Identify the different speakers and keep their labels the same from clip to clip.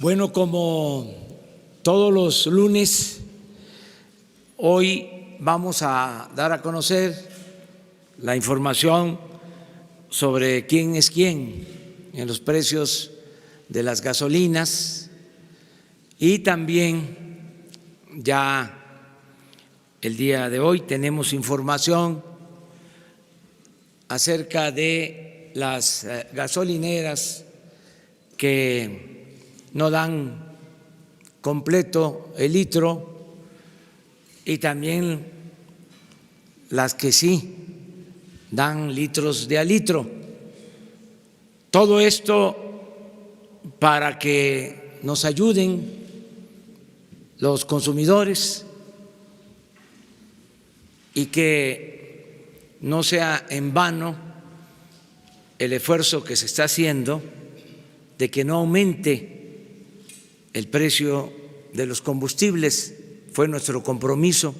Speaker 1: Bueno, como todos los lunes, hoy vamos a dar a conocer la información sobre quién es quién en los precios de las gasolinas y también ya el día de hoy tenemos información acerca de las gasolineras que no dan completo el litro y también las que sí dan litros de a litro. Todo esto para que nos ayuden los consumidores y que no sea en vano el esfuerzo que se está haciendo de que no aumente el precio de los combustibles. Fue nuestro compromiso.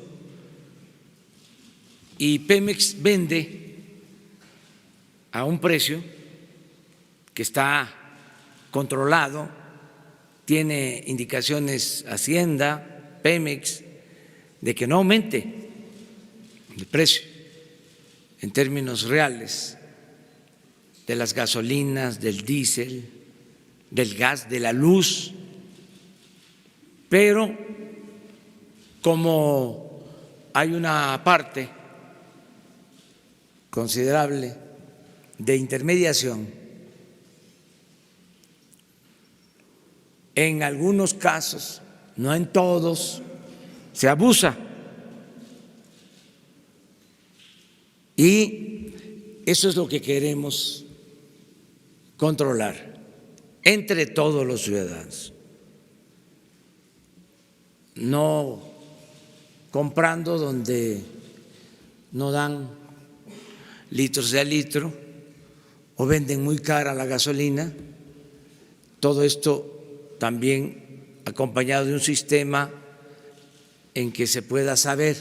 Speaker 1: Y Pemex vende a un precio que está controlado, tiene indicaciones Hacienda, Pemex, de que no aumente el precio en términos reales de las gasolinas, del diésel, del gas, de la luz. Pero como hay una parte considerable de intermediación, en algunos casos, no en todos, se abusa. Y eso es lo que queremos controlar entre todos los ciudadanos. No comprando donde no dan litros de a litro o venden muy cara la gasolina. Todo esto también acompañado de un sistema en que se pueda saber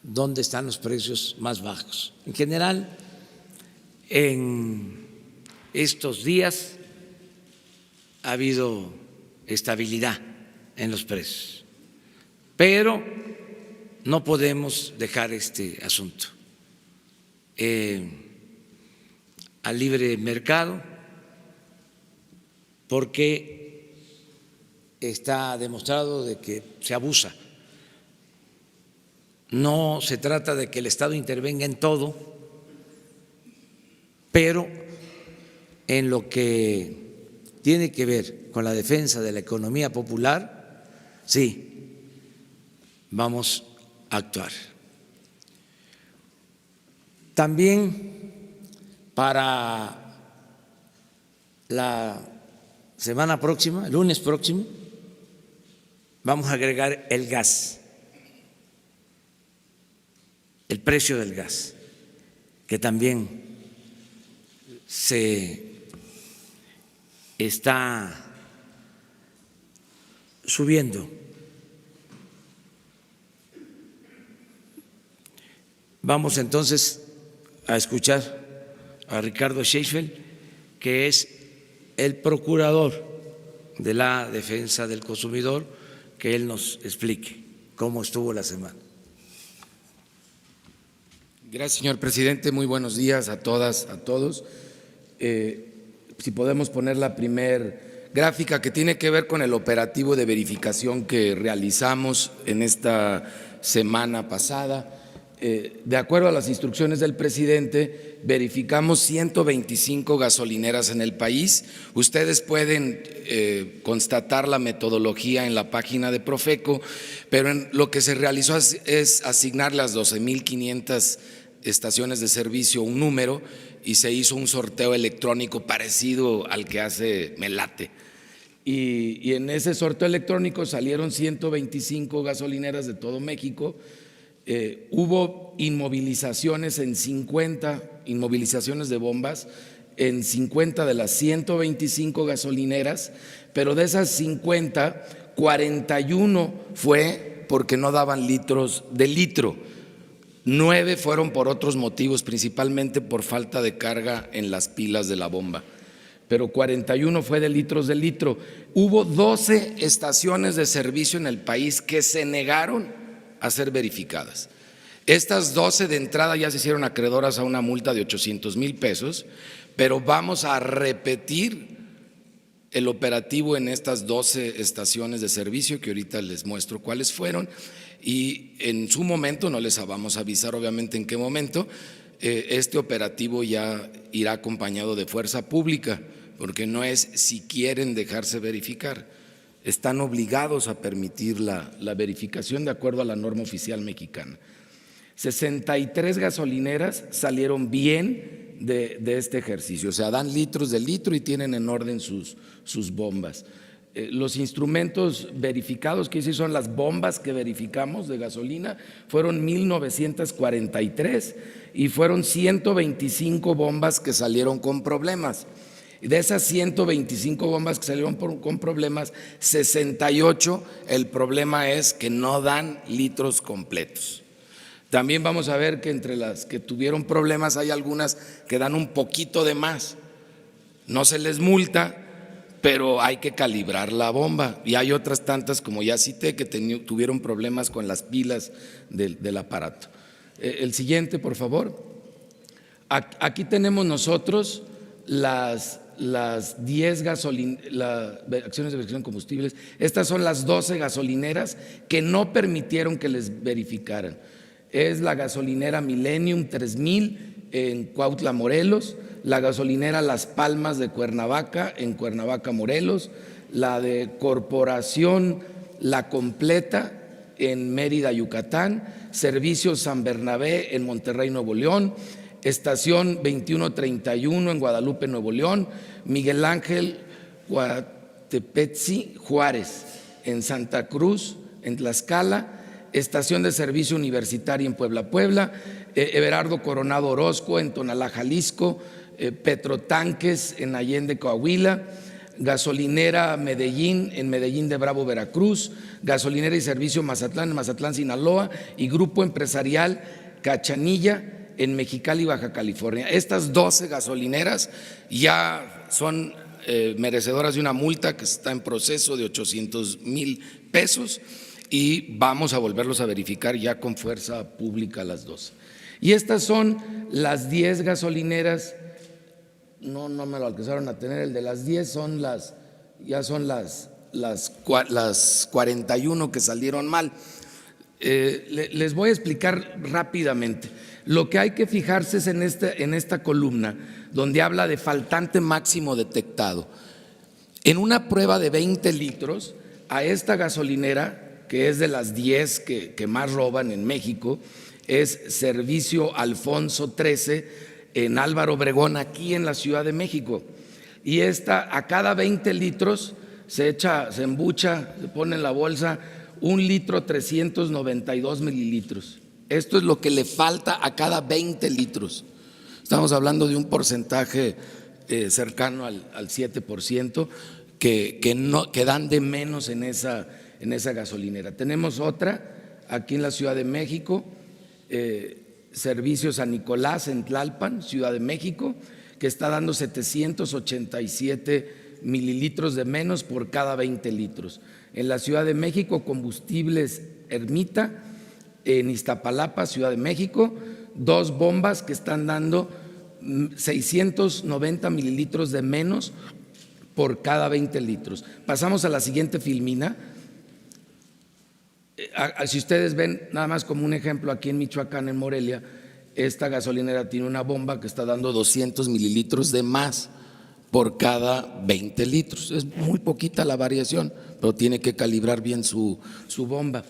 Speaker 1: dónde están los precios más bajos. En general, en estos días ha habido estabilidad en los precios, pero no podemos dejar este asunto al libre mercado, porque está demostrado de que se abusa. No se trata de que el Estado intervenga en todo, pero en lo que tiene que ver con la defensa de la economía popular, sí, vamos a actuar. También para la semana próxima, el lunes próximo, vamos a agregar el gas, el precio del gas, que también se está subiendo. Vamos entonces a escuchar a Ricardo Sheffield, que es el procurador de la defensa del consumidor, que él nos explique cómo estuvo la semana.
Speaker 2: Gracias, señor presidente. Muy buenos días a todas, a todos. Si podemos poner la primer gráfica, que tiene que ver con el operativo de verificación que realizamos en esta semana pasada. De acuerdo a las instrucciones del presidente, verificamos 125 gasolineras en el país. Ustedes pueden constatar la metodología en la página de Profeco, pero lo que se realizó es asignar las 12.500 estaciones de servicio un número y se hizo un sorteo electrónico parecido al que hace Melate. Y en ese sorteo electrónico salieron 125 gasolineras de todo México. Hubo inmovilizaciones en 50, inmovilizaciones de bombas en 50 de las 125 gasolineras, pero de esas 50, 41 fue porque no daban litros de litro. 9 fueron por otros motivos, principalmente por falta de carga en las pilas de la bomba. pero 41 fue de litros de litro. Hubo 12 estaciones de servicio en el país que se negaron a ser verificadas. Estas 12 de entrada ya se hicieron acreedoras a una multa de 800,000 pesos, pero vamos a repetir el operativo en estas 12 estaciones de servicio que ahorita les muestro cuáles fueron, y en su momento, no les vamos a avisar obviamente en qué momento, este operativo ya irá acompañado de fuerza pública, porque no es si quieren dejarse verificar, están obligados a permitir la verificación de acuerdo a la norma oficial mexicana. 63 gasolineras salieron bien de este ejercicio, o sea, dan litros de litro y tienen en orden sus bombas. Los instrumentos verificados, que sí son las bombas que verificamos de gasolina, fueron 1,943 y fueron 125 bombas que salieron con problemas. De esas 125 bombas que salieron con problemas, 68, el problema es que no dan litros completos. También vamos a ver que entre las que tuvieron problemas hay algunas que dan un poquito de más. No se les multa, pero hay que calibrar la bomba. Y hay otras tantas, como ya cité, que tuvieron problemas con las pilas del aparato. El siguiente, por favor. Aquí tenemos nosotros las 10 acciones de verificación de combustibles. Estas son las 12 gasolineras que no permitieron que les verificaran. Es la gasolinera Millennium 3000 en Cuautla, Morelos, la gasolinera Las Palmas de Cuernavaca en Cuernavaca, Morelos, la de Corporación La Completa en Mérida, Yucatán, Servicios San Bernabé en Monterrey, Nuevo León, Estación 2131 en Guadalupe, Nuevo León, Miguel Ángel Guatepetzi Juárez en Santa Cruz, en Tlaxcala, Estación de Servicio Universitaria en Puebla, Everardo Coronado Orozco en Tonalá, Jalisco, Petrotanques en Allende, Coahuila, Gasolinera Medellín en Medellín de Bravo, Veracruz, Gasolinera y Servicio Mazatlán en Mazatlán, Sinaloa, y Grupo Empresarial Cachanilla en Mexicali, Baja California. Estas 12 gasolineras ya son merecedoras de una multa que está en proceso de 800,000 pesos y vamos a volverlos a verificar ya con fuerza pública las 12. Y estas son las 10 gasolineras, no me lo alcanzaron a tener, el de las 10 son las 41 que salieron mal. Les voy a explicar rápidamente. Lo que hay que fijarse es en esta columna donde habla de faltante máximo detectado. En una prueba de 20 litros, a esta gasolinera, que es de las 10 que más roban en México, es Servicio Alfonso 13 en Álvaro Obregón, aquí en la Ciudad de México. Y esta, a cada 20 litros se embucha, se pone en la bolsa 1,392 mililitros. Esto es lo que le falta a cada 20 litros. Estamos hablando de un porcentaje cercano al 7% que dan de menos en esa gasolinera. Tenemos otra aquí en la Ciudad de México, Servicio San Nicolás en Tlalpan, Ciudad de México, que está dando 787 mililitros de menos por cada 20 litros. En la Ciudad de México, Combustibles Ermita, en Iztapalapa, Ciudad de México, 2 bombas que están dando 690 mililitros de menos por cada 20 litros. Pasamos a la siguiente filmina. Si ustedes ven, nada más como un ejemplo, aquí en Michoacán, en Morelia, esta gasolinera tiene una bomba que está dando 200 mililitros de más por cada 20 litros. Es muy poquita la variación, pero tiene que calibrar bien su bomba.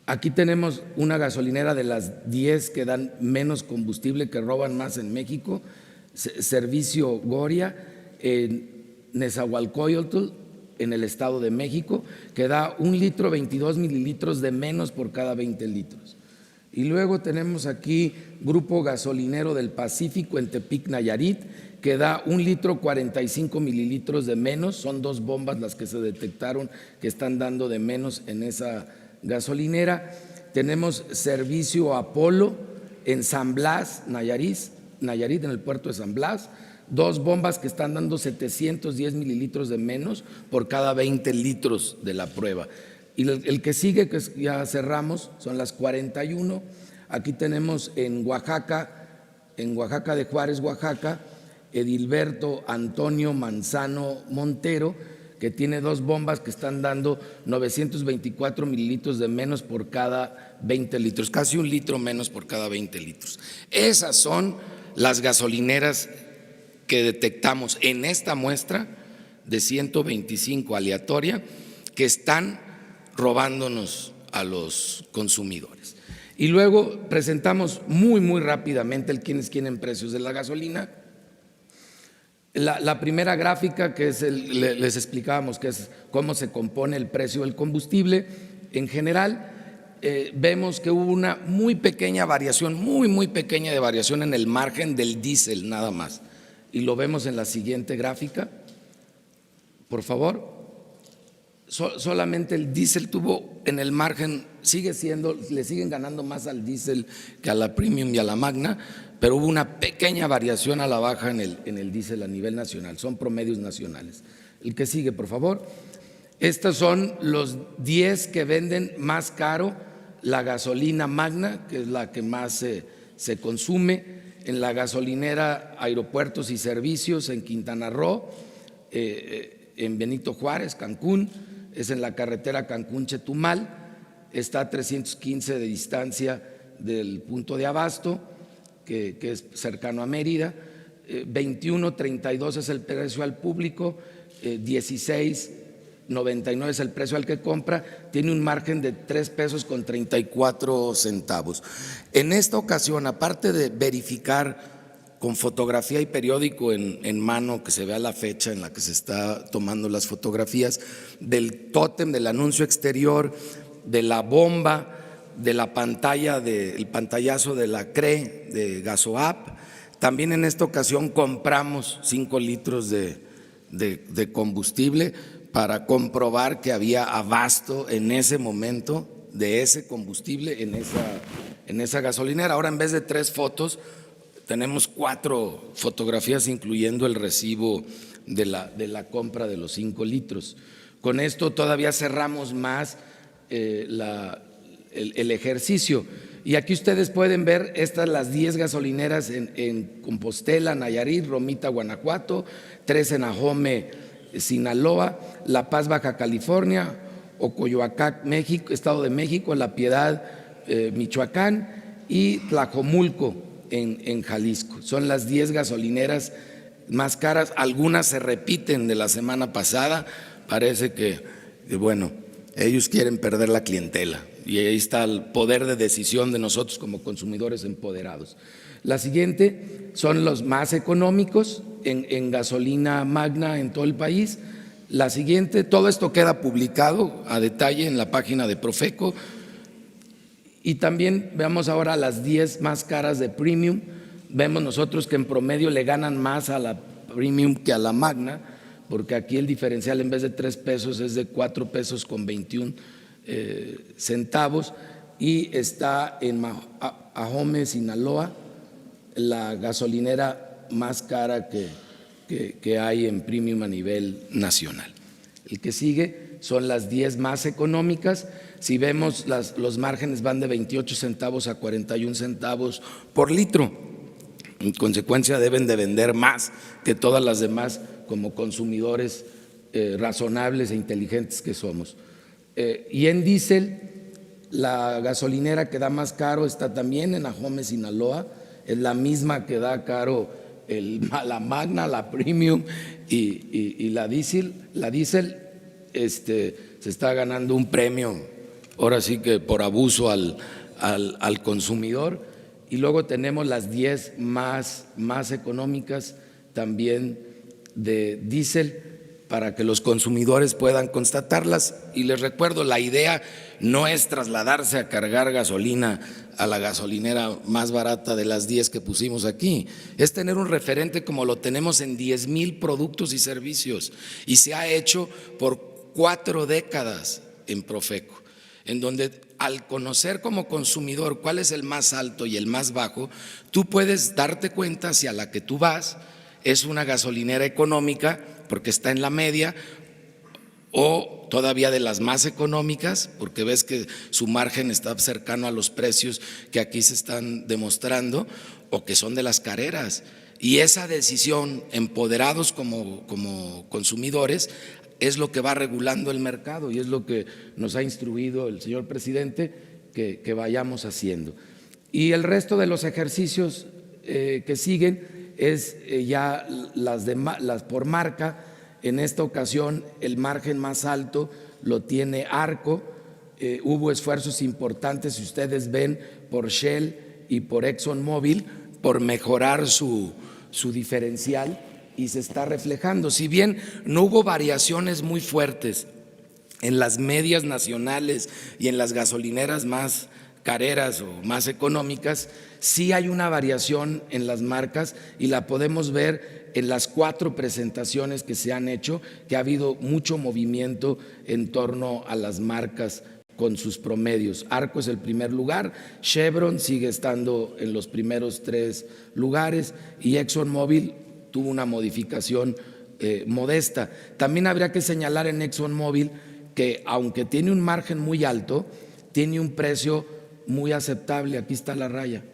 Speaker 2: Aquí tenemos una gasolinera de las 10 que dan menos combustible, que roban más en México, Servicio Goria en Nezahualcóyotl, en el Estado de México, que da 1,22 mililitros de menos por cada 20 litros. Y luego tenemos aquí Grupo Gasolinero del Pacífico en Tepic, Nayarit, que da 1,45 mililitros de menos. Son 2 bombas las que se detectaron que están dando de menos en esa gasolinera. Tenemos Servicio Apolo en San Blas, Nayarit, en el puerto de San Blas, 2 bombas que están dando 710 mililitros de menos por cada 20 litros de la prueba. Y el que sigue, que ya cerramos, son las 41. Aquí tenemos en Oaxaca de Juárez, Oaxaca, Edilberto Antonio Manzano Montero, que tiene 2 bombas que están dando 924 mililitros de menos por cada 20 litros, casi 1 litro menos por cada 20 litros. Esas son las gasolineras que detectamos en esta muestra de 125 aleatoria que están robándonos a los consumidores. Y luego presentamos muy rápidamente el quiénes quieren precios de la gasolina. La primera gráfica, que es les explicábamos que es cómo se compone el precio del combustible. En general, vemos que hubo una muy pequeña variación, muy pequeña de variación en el margen del diésel nada más. Y lo vemos en la siguiente gráfica, por favor. Solamente el diésel tuvo en el margen, le siguen ganando más al diésel que a la Premium y a la Magna, pero hubo una pequeña variación a la baja en el diésel a nivel nacional, son promedios nacionales. El que sigue, por favor. Estos son los 10 que venden más caro la gasolina Magna, que es la que más se consume en la gasolinera Aeropuertos y Servicios en Quintana Roo, en Benito Juárez, Cancún, es en la carretera Cancún-Chetumal, está a 315 de distancia del punto de abasto, que es cercano a Mérida. 21.32 es el precio al público, 16.99 es el precio al que compra, tiene un margen de 3 pesos con 34 centavos. En esta ocasión, aparte de verificar con fotografía y periódico en mano, que se vea la fecha en la que se está tomando las fotografías, del tótem, del anuncio exterior, de la bomba, de la pantalla, el pantallazo de la CRE, de Gasoap. También en esta ocasión compramos 5 litros de combustible para comprobar que había abasto en ese momento de ese combustible en esa gasolinera. Ahora, en vez de 3 fotos, tenemos 4 fotografías, incluyendo el recibo de la compra de los 5 litros. Con esto todavía cerramos más el ejercicio. Y aquí ustedes pueden ver las 10 gasolineras en Compostela, Nayarit, Romita, Guanajuato, 3 en Ahome, Sinaloa, La Paz, Baja California, Ocoyoacán, México, Estado de México, La Piedad, Michoacán, y Tlajomulco en Jalisco. Son las 10 gasolineras más caras. Algunas se repiten de la semana pasada. Parece que bueno, ellos quieren perder la clientela, y ahí está el poder de decisión de nosotros como consumidores empoderados. La siguiente son los más económicos en gasolina Magna en todo el país. La siguiente, todo esto queda publicado a detalle en la página de Profeco. Y también veamos ahora las 10 más caras de Premium. Vemos nosotros que en promedio le ganan más a la Premium que a la Magna, porque aquí el diferencial en vez de 3 pesos es de 4 pesos con 21 centavos, y está en Ahome, Sinaloa, la gasolinera más cara que hay en Premium a nivel nacional. El que sigue son las 10 más económicas. Si vemos, los márgenes van de 28 centavos a 41 centavos por litro. En consecuencia, deben de vender más que todas las demás como consumidores razonables e inteligentes que somos. Y en diésel, la gasolinera que da más caro está también en Ahome, Sinaloa, es la misma que da caro la Magna, la Premium y la diésel. La diésel se está ganando un premio, ahora sí que por abuso al consumidor. Y luego tenemos las 10 más económicas también de diésel, para que los consumidores puedan constatarlas. Y les recuerdo, la idea no es trasladarse a cargar gasolina a la gasolinera más barata de las 10 que pusimos aquí, es tener un referente como lo tenemos en 10,000 productos y servicios, y se ha hecho por 4 décadas en Profeco, en donde al conocer como consumidor cuál es el más alto y el más bajo, tú puedes darte cuenta si a la que tú vas es una gasolinera económica porque está en la media, o todavía de las más económicas, porque ves que su margen está cercano a los precios que aquí se están demostrando, o que son de las careras. Y esa decisión, empoderados como consumidores, es lo que va regulando el mercado y es lo que nos ha instruido el señor presidente que vayamos haciendo. Y el resto de los ejercicios que siguen es ya las por marca. En esta ocasión el margen más alto lo tiene Arco. Hubo esfuerzos importantes, si ustedes ven, por Shell y por ExxonMobil por mejorar su diferencial y se está reflejando. Si bien no hubo variaciones muy fuertes en las medias nacionales y en las gasolineras más careras o más económicas, sí hay una variación en las marcas y la podemos ver en las 4 presentaciones que se han hecho, que ha habido mucho movimiento en torno a las marcas con sus promedios. Arco es el primer lugar, Chevron sigue estando en los primeros 3 lugares y ExxonMobil tuvo una modificación modesta. También habría que señalar en ExxonMobil que aunque tiene un margen muy alto, tiene un precio muy aceptable. Aquí está la raya.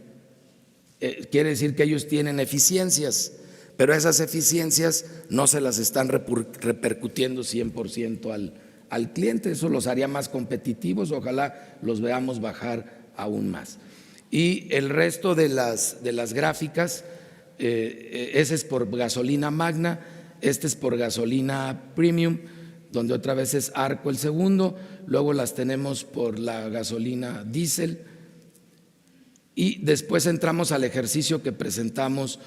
Speaker 2: Quiere decir que ellos tienen eficiencias, pero esas eficiencias no se las están repercutiendo 100% al cliente. Eso los haría más competitivos, ojalá los veamos bajar aún más. Y el resto de las gráficas, ese es por gasolina magna, este es por gasolina premium, donde otra vez es Arco el segundo, luego las tenemos por la gasolina diésel y después entramos al ejercicio que presentamos.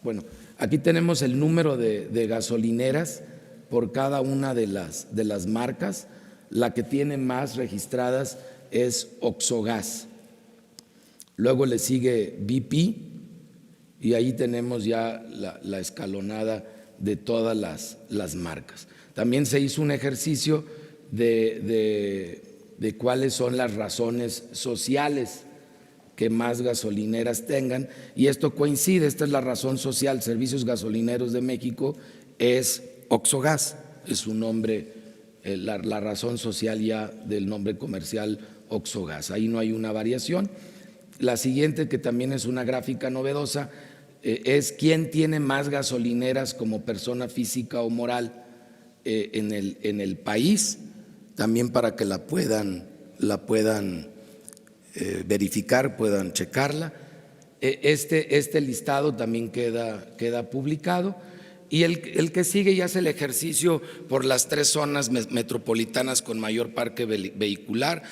Speaker 2: Bueno, aquí tenemos el número de gasolineras por cada una de las marcas. La que tiene más registradas es Oxogas, luego le sigue BP y ahí tenemos ya la escalonada de todas las marcas. También se hizo un ejercicio de cuáles son las razones sociales que más gasolineras tengan, y esto coincide. Esta es la razón social. Servicios Gasolineros de México es Oxogas, es su nombre, la razón social ya del nombre comercial Oxogas. Ahí no hay una variación. La siguiente, que también es una gráfica novedosa, es quién tiene más gasolineras como persona física o moral en el país, también para que la puedan verificar, puedan checarla. Este listado también queda publicado. Y el que sigue ya es el ejercicio por las 3 zonas metropolitanas con mayor parque vehicular,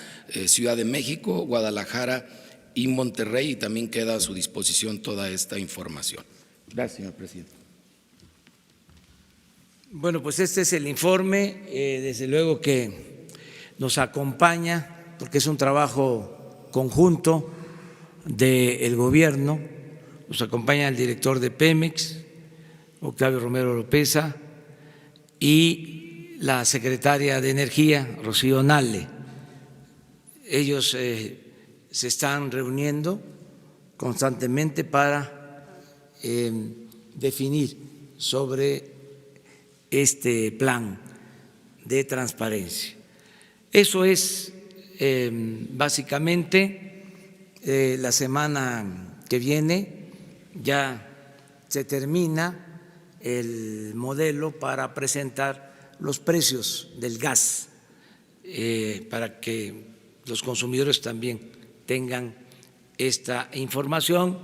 Speaker 2: Ciudad de México, Guadalajara y Monterrey, y también queda a su disposición toda esta información. Gracias, señor presidente.
Speaker 1: Bueno, pues este es el informe, desde luego que nos acompaña porque es un trabajo conjunto del gobierno. Nos acompaña el director de Pemex, Octavio Romero Oropeza, y la secretaria de Energía, Rocío Nale. Ellos se están reuniendo constantemente para definir sobre este plan de transparencia. Eso es básicamente. La semana que viene ya se termina el modelo para presentar los precios del gas, para que los consumidores también tengan esta información.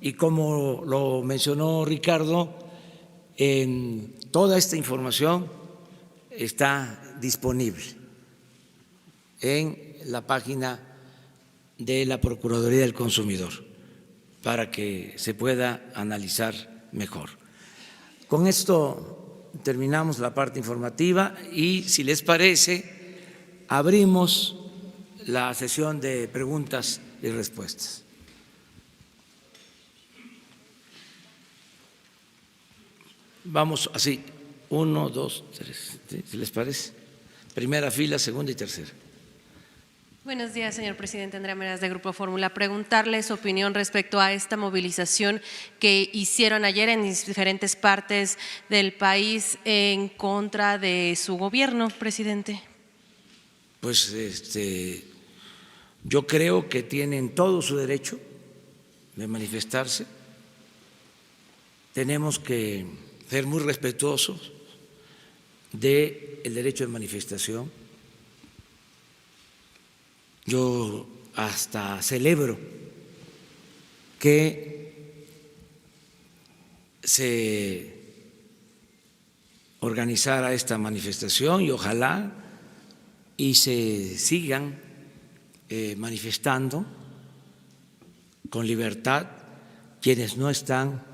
Speaker 1: Y como lo mencionó Ricardo, toda esta información está disponible en la página de la Procuraduría del Consumidor para que se pueda analizar mejor. Con esto terminamos la parte informativa y, si les parece, abrimos la sesión de preguntas y respuestas. Vamos así, 1, 2, 3, ¿sí? ¿Les parece? Primera fila, segunda y tercera.
Speaker 3: Buenos días, señor presidente. Andrea Meraz, de Grupo Fórmula. Preguntarle su opinión respecto a esta movilización que hicieron ayer en diferentes partes del país en contra de su gobierno, presidente.
Speaker 1: Pues yo creo que tienen todo su derecho de manifestarse. Tenemos que ser muy respetuosos del derecho de manifestación. Yo hasta celebro que se organizara esta manifestación y ojalá y se sigan manifestando con libertad quienes no están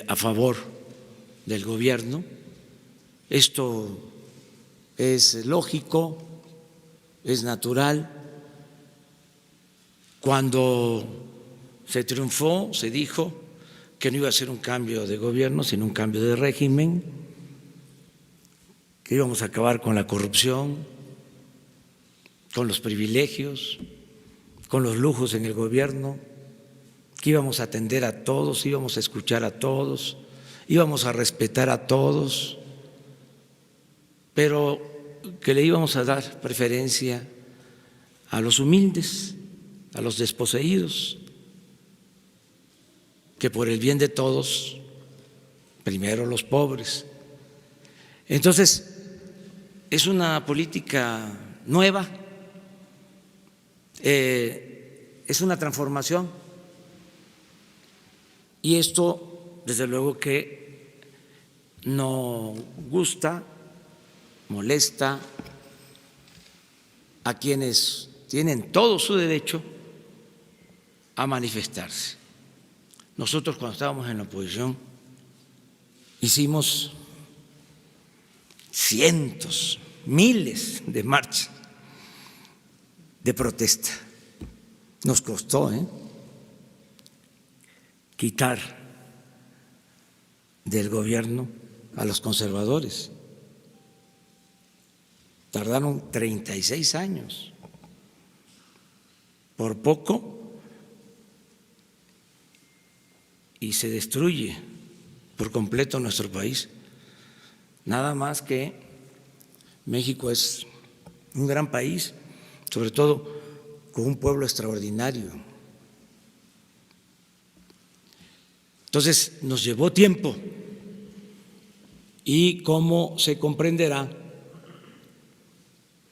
Speaker 1: a favor del gobierno. Esto es lógico, es natural. Cuando se triunfó, se dijo que no iba a ser un cambio de gobierno, sino un cambio de régimen, que íbamos a acabar con la corrupción, con los privilegios, con los lujos en el gobierno, que íbamos a atender a todos, íbamos a escuchar a todos, íbamos a respetar a todos, pero que le íbamos a dar preferencia a los humildes, a los desposeídos, que por el bien de todos, primero los pobres. Entonces, es una política nueva, es una transformación y esto, desde luego que no gusta, molesta a quienes tienen todo su derecho a manifestarse. Nosotros cuando estábamos en la oposición hicimos cientos, miles de marchas de protesta. Nos costó quitar del gobierno a los conservadores. Tardaron 36 años. Por poco y se destruye por completo nuestro país. Nada más que México es un gran país, sobre todo con un pueblo extraordinario. Entonces nos llevó tiempo y, como se comprenderá,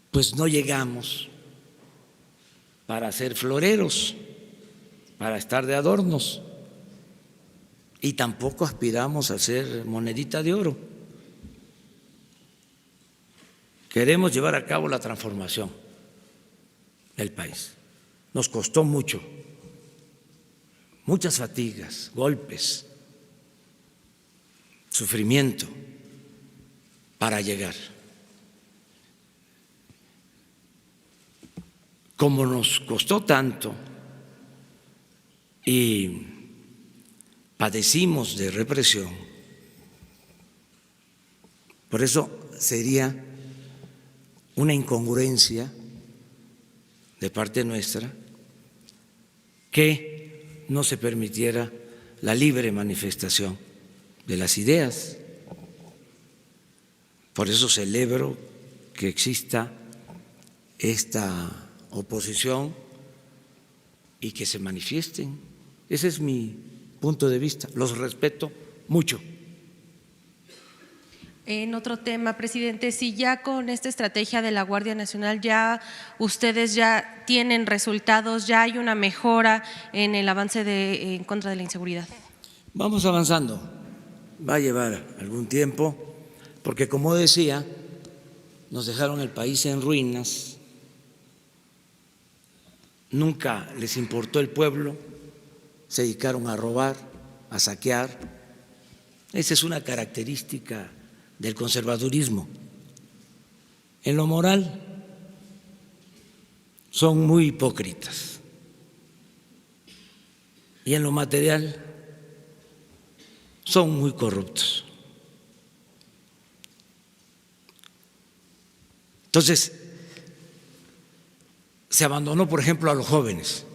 Speaker 1: pues no llegamos para ser floreros, para estar de adornos, y tampoco aspiramos a ser monedita de oro. Queremos llevar a cabo la transformación del país. Nos costó mucho, muchas fatigas, golpes, sufrimiento para llegar. Como nos costó tanto y padecimos de represión, por eso sería una incongruencia de parte nuestra que no se permitiera la libre manifestación de las ideas. Por eso celebro que exista esta oposición y que se manifiesten. Ese es mi punto de vista. Los respeto mucho.
Speaker 3: En otro tema, presidente, si ya con esta estrategia de la Guardia Nacional ustedes ya tienen resultados, ya hay una mejora en el avance en contra de la inseguridad.
Speaker 1: Vamos avanzando. Va a llevar algún tiempo, porque como decía, nos dejaron el país en ruinas. Nunca les importó el pueblo, se dedicaron a robar, a saquear. Esa es una característica del conservadurismo. En lo moral son muy hipócritas y en lo material son muy corruptos. Entonces, se abandonó, por ejemplo, a los jóvenes.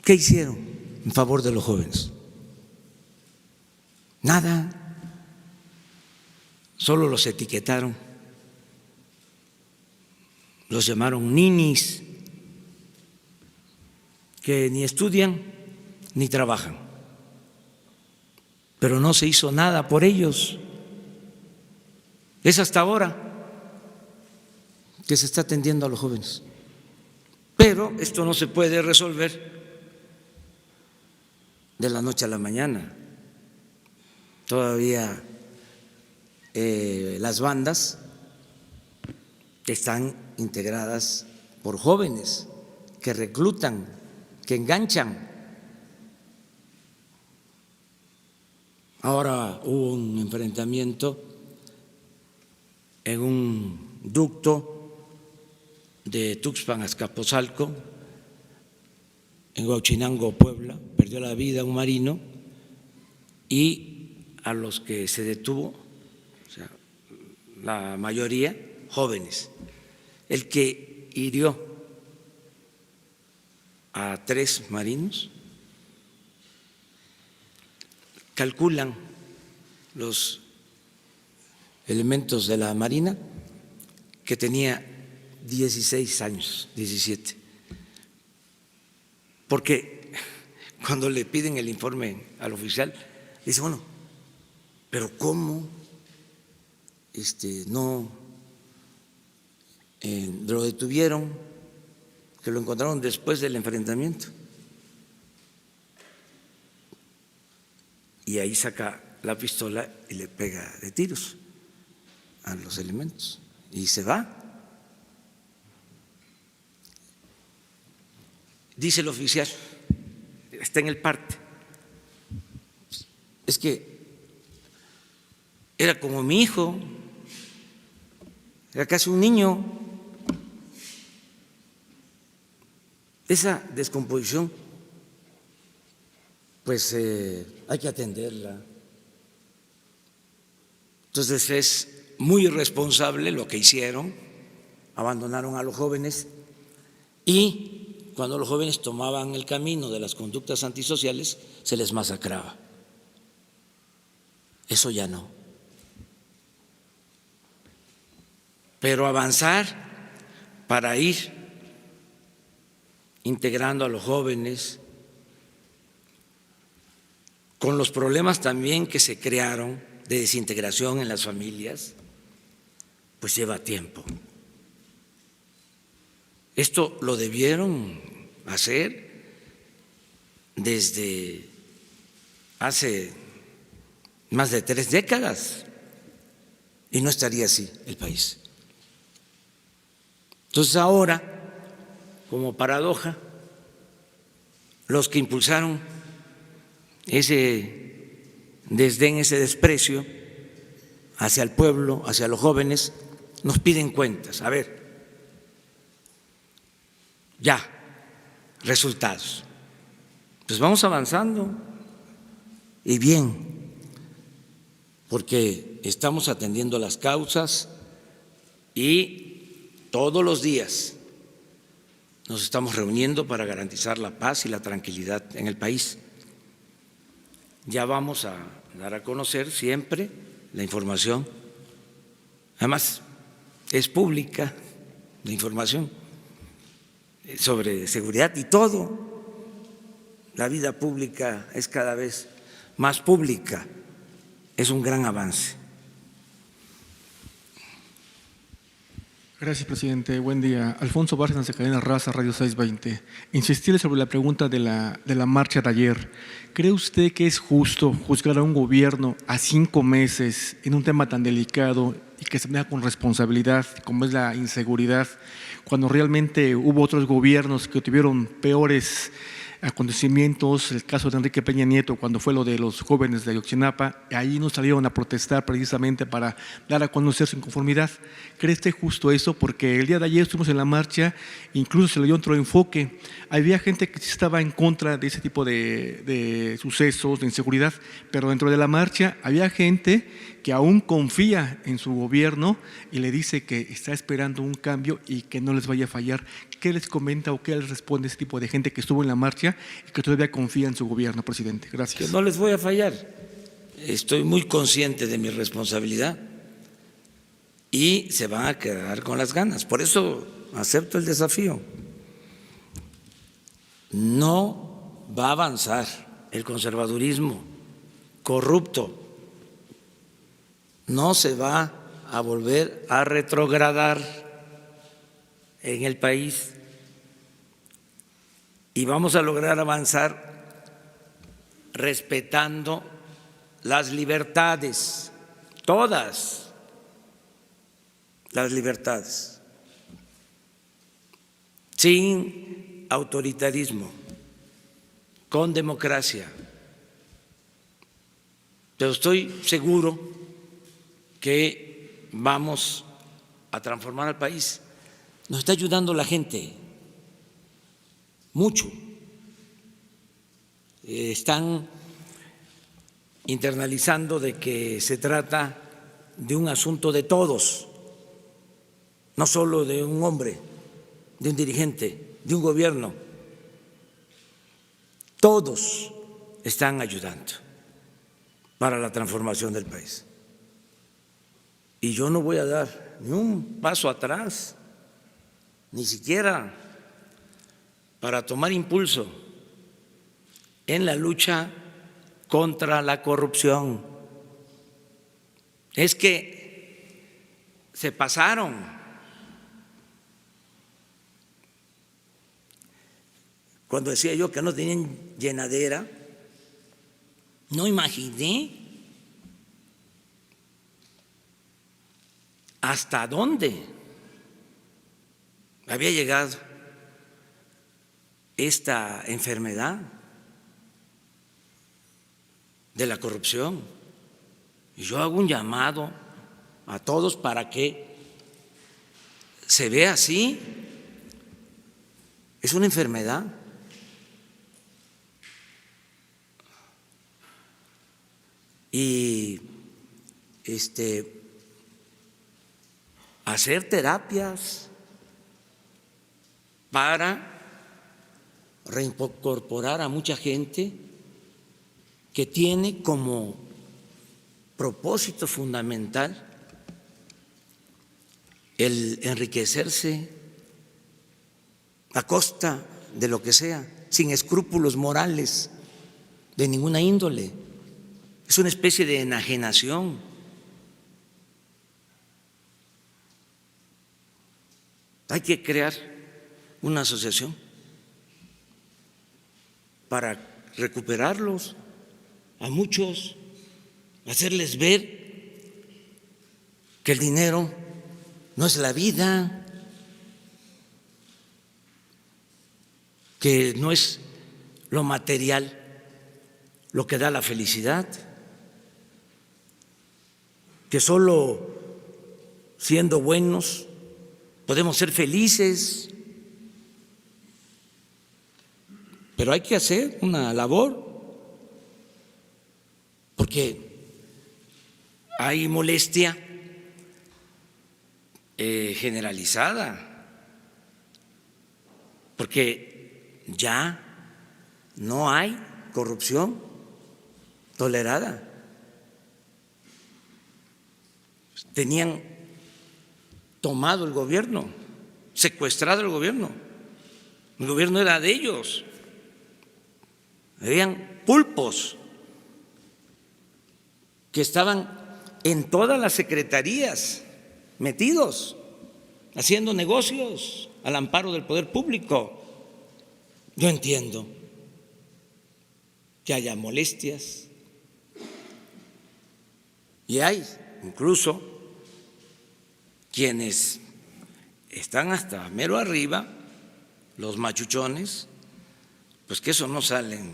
Speaker 1: ¿Qué hicieron en favor de los jóvenes? Nada. Solo los etiquetaron, los llamaron ninis, que ni estudian ni trabajan, pero no se hizo nada por ellos. Es hasta ahora que se está atendiendo a los jóvenes, pero esto no se puede resolver de la noche a la mañana. Todavía las bandas están integradas por jóvenes que reclutan, que enganchan. Ahora hubo un enfrentamiento en un ducto de Tuxpan a Azcapotzalco, en Huachinango, Puebla, perdió la vida un marino, y a los que se detuvo, o sea, la mayoría jóvenes. El que hirió a 3 marinos, calculan los elementos de la Marina que tenía 16 años, 17. Porque cuando le piden el informe al oficial, dice, bueno, pero ¿cómo no lo detuvieron? Que lo encontraron después del enfrentamiento. Y ahí saca la pistola y le pega de tiros a los elementos y se va. Dice el oficial, está en el parte, es que era como mi hijo, era casi un niño. Esa descomposición, pues hay que atenderla. Entonces es muy irresponsable lo que hicieron, abandonaron a los jóvenes, y cuando los jóvenes tomaban el camino de las conductas antisociales se les masacraba. Eso ya no. Pero avanzar para ir integrando a los jóvenes con los problemas también que se crearon de desintegración en las familias, pues lleva tiempo. Esto lo debieron hacer desde hace más de 3 décadas y no estaría así el país. Entonces ahora, como paradoja, los que impulsaron ese desdén, ese desprecio hacia el pueblo, hacia los jóvenes, nos piden cuentas. A ver, ya, resultados. Pues vamos avanzando y bien, porque estamos atendiendo las causas y todos los días nos estamos reuniendo para garantizar la paz y la tranquilidad en el país. Ya vamos a dar a conocer siempre la información. Además, es pública la información sobre seguridad y todo. La vida pública es cada vez más pública. Es un gran avance.
Speaker 4: Gracias, presidente. Buen día. Alfonso Bárcenas, de Cadena Raza, Radio 620. Insistirle sobre la pregunta de la marcha de ayer. ¿Cree usted que es justo juzgar a un gobierno a 5 meses en un tema tan delicado y que se maneja con responsabilidad, como es la inseguridad, cuando realmente hubo otros gobiernos que tuvieron peores acontecimientos, el caso de Enrique Peña Nieto, cuando fue lo de los jóvenes de Ayotzinapa, ahí no salieron a protestar precisamente para dar a conocer su inconformidad. ¿Cree usted justo eso? Porque el día de ayer estuvimos en la marcha, incluso se le dio otro enfoque. Había gente que sí estaba en contra de ese tipo de sucesos, de inseguridad, pero dentro de la marcha había gente que aún confía en su gobierno y le dice que está esperando un cambio y que no les vaya a fallar. ¿Qué les comenta o qué les responde ese tipo de gente que estuvo en la marcha y que todavía confía en su gobierno, presidente? Gracias.
Speaker 1: Que no les voy a fallar. Estoy muy consciente de mi responsabilidad y se van a quedar con las ganas. Por eso acepto el desafío. No va a avanzar el conservadurismo corrupto. No se va a volver a retrogradar en el país y vamos a lograr avanzar respetando las libertades, todas las libertades, sin autoritarismo, con democracia. Pero estoy seguro que vamos a transformar al país. Nos está ayudando la gente mucho. Están internalizando de que se trata de un asunto de todos, no solo de un hombre, de un dirigente, de un gobierno. Todos están ayudando para la transformación del país. Y yo no voy a dar ni un paso atrás, ni siquiera para tomar impulso en la lucha contra la corrupción. Es que se pasaron. Cuando decía yo que no tenían llenadera, no imaginé hasta dónde había llegado esta enfermedad de la corrupción. Y yo hago un llamado a todos para que se vea así. Es una enfermedad. Y hacer terapias para reincorporar a mucha gente que tiene como propósito fundamental el enriquecerse a costa de lo que sea, sin escrúpulos morales de ninguna índole. Es una especie de enajenación. Hay que crear una asociación para recuperarlos a muchos, hacerles ver que el dinero no es la vida, que no es lo material lo que da la felicidad, que solo siendo buenos podemos ser felices, pero hay que hacer una labor porque hay molestia generalizada, porque ya no hay corrupción tolerada. Tenían tomado el gobierno, secuestrado el gobierno era de ellos, habían pulpos que estaban en todas las secretarías metidos, haciendo negocios al amparo del poder público. Yo entiendo que haya molestias y hay incluso quienes están hasta mero arriba, los machuchones, pues que eso no salen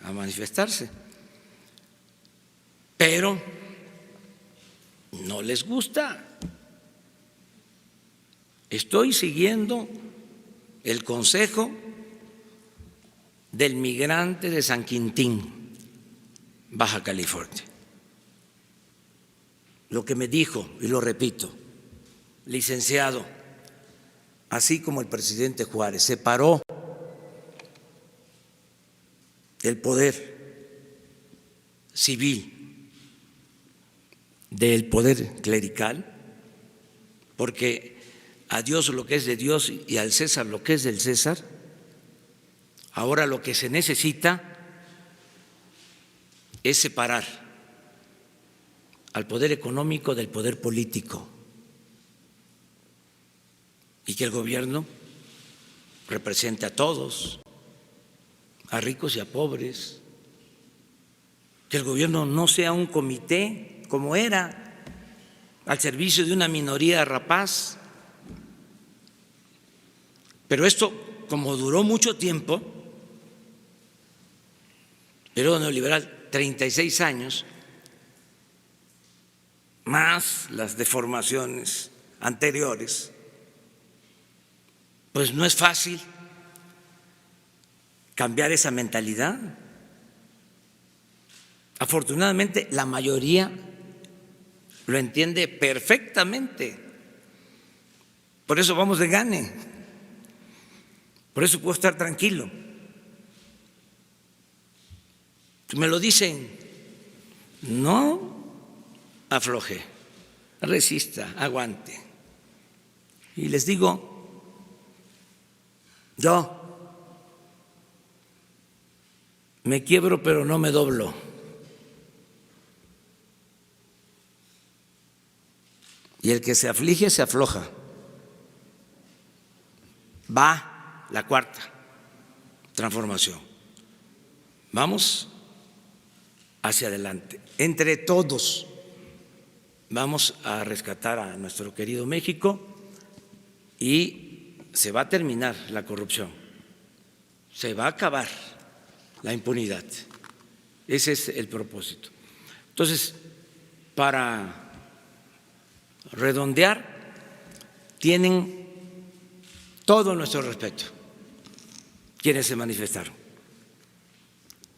Speaker 1: a manifestarse, pero no les gusta. Estoy siguiendo el consejo del migrante de San Quintín, Baja California. Lo que me dijo, y lo repito, licenciado, así como el presidente Juárez separó el poder civil del poder clerical, porque a Dios lo que es de Dios y al César lo que es del César, ahora lo que se necesita es separar al poder económico del poder político y que el gobierno represente a todos, a ricos y a pobres, que el gobierno no sea un comité como era, al servicio de una minoría rapaz. Pero esto, como duró mucho tiempo, periodo neoliberal, 36 años, más las deformaciones anteriores, pues no es fácil cambiar esa mentalidad. Afortunadamente, la mayoría lo entiende perfectamente. Por eso vamos de gane. Por eso puedo estar tranquilo. Me lo dicen, no afloje, resista, aguante. Y les digo, yo me quiebro pero no me doblo. Y el que se aflige se afloja. Va la cuarta transformación. Vamos hacia adelante. Entre todos vamos a rescatar a nuestro querido México y se va a terminar la corrupción. Se va a acabar la impunidad. Ese es el propósito. Entonces, para redondear, tienen todo nuestro respeto quienes se manifestaron.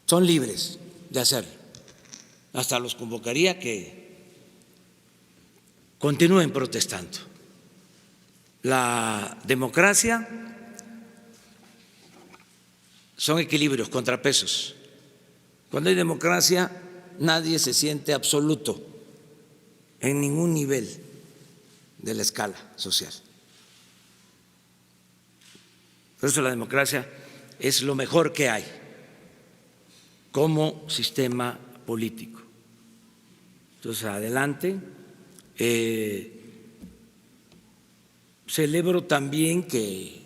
Speaker 1: Son libres de hacerlo. Hasta los convocaría que continúen protestando. La democracia son equilibrios, contrapesos. Cuando hay democracia, nadie se siente absoluto en ningún nivel de la escala social. Por eso la democracia es lo mejor que hay como sistema político. Entonces, adelante. Celebro también que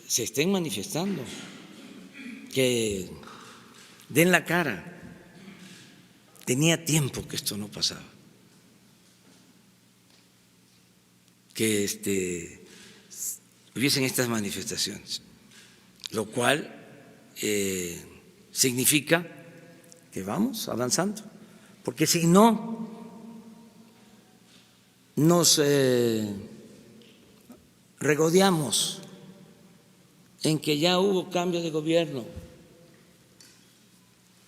Speaker 1: se estén manifestando, que den la cara. Tenía tiempo que esto no pasaba. Que hubiesen estas manifestaciones, lo cual significa que vamos avanzando, porque si no nos regodeamos en que ya hubo cambio de gobierno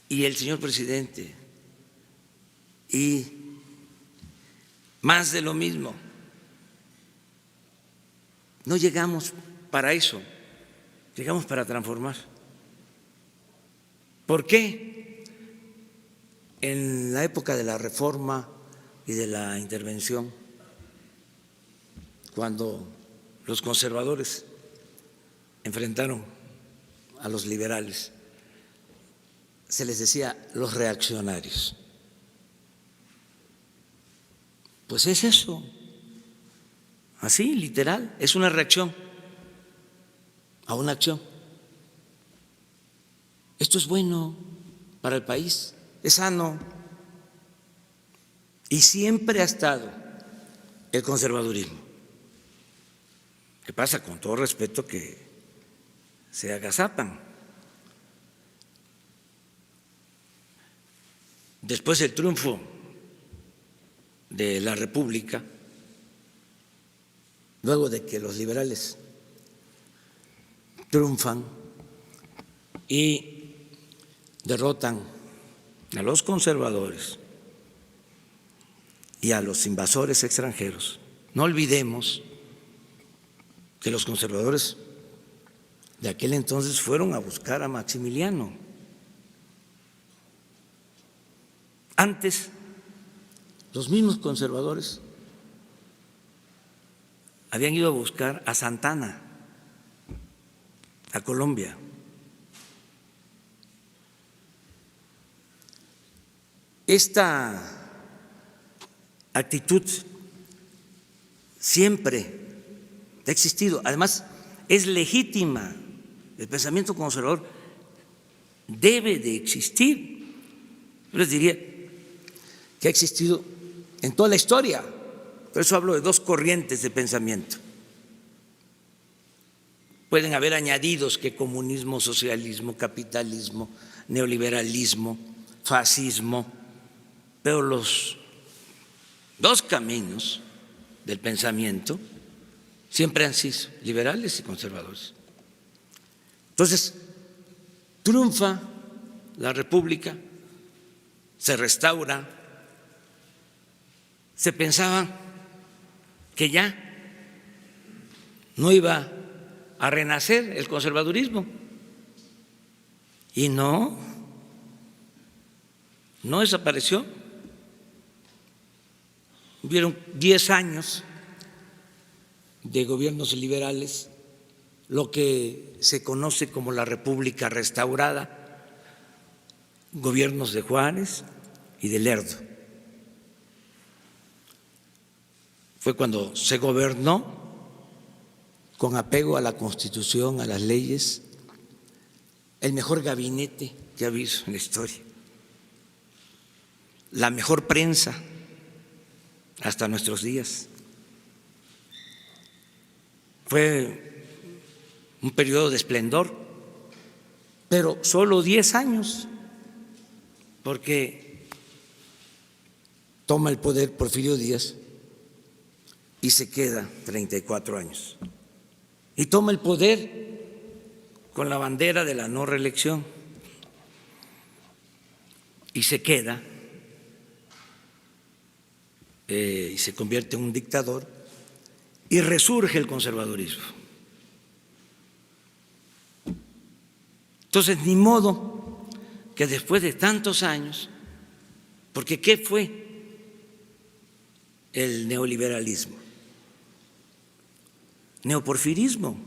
Speaker 1: y el señor presidente y más de lo mismo. No llegamos para eso, llegamos para transformar. ¿Por qué? En la época de la reforma y de la intervención, cuando los conservadores enfrentaron a los liberales, se les decía los reaccionarios. Pues es eso. Así, literal, es una reacción a una acción. Esto es bueno para el país, es sano. Y siempre ha estado el conservadurismo. ¿Qué pasa? Con todo respeto que se agazapan después del triunfo de la República, luego de que los liberales triunfan y derrotan a los conservadores y a los invasores extranjeros, no olvidemos que los conservadores de aquel entonces fueron a buscar a Maximiliano. Antes, los mismos conservadores habían ido a buscar a Santana, a Colombia. Esta actitud siempre ha existido, además es legítima. El pensamiento conservador debe de existir. Yo les diría que ha existido en toda la historia. Por eso hablo de dos corrientes de pensamiento. Pueden haber añadidos que comunismo, socialismo, capitalismo, neoliberalismo, fascismo, pero los dos caminos del pensamiento siempre han sido liberales y conservadores. Entonces, triunfa la República, se restaura, se pensaba que ya no iba a renacer el conservadurismo y no desapareció. Hubieron 10 años de gobiernos liberales, lo que se conoce como la República Restaurada, gobiernos de Juárez y de Lerdo. Fue cuando se gobernó con apego a la Constitución, a las leyes, el mejor gabinete que ha habido en la historia, la mejor prensa hasta nuestros días. Fue un periodo de esplendor, pero solo 10 años, porque toma el poder Porfirio Díaz y se queda 34 años. Y toma el poder con la bandera de la no reelección y se queda y se convierte en un dictador y resurge el conservadurismo. Entonces, ni modo que después de tantos años, porque ¿qué fue el neoliberalismo? Neoporfirismo.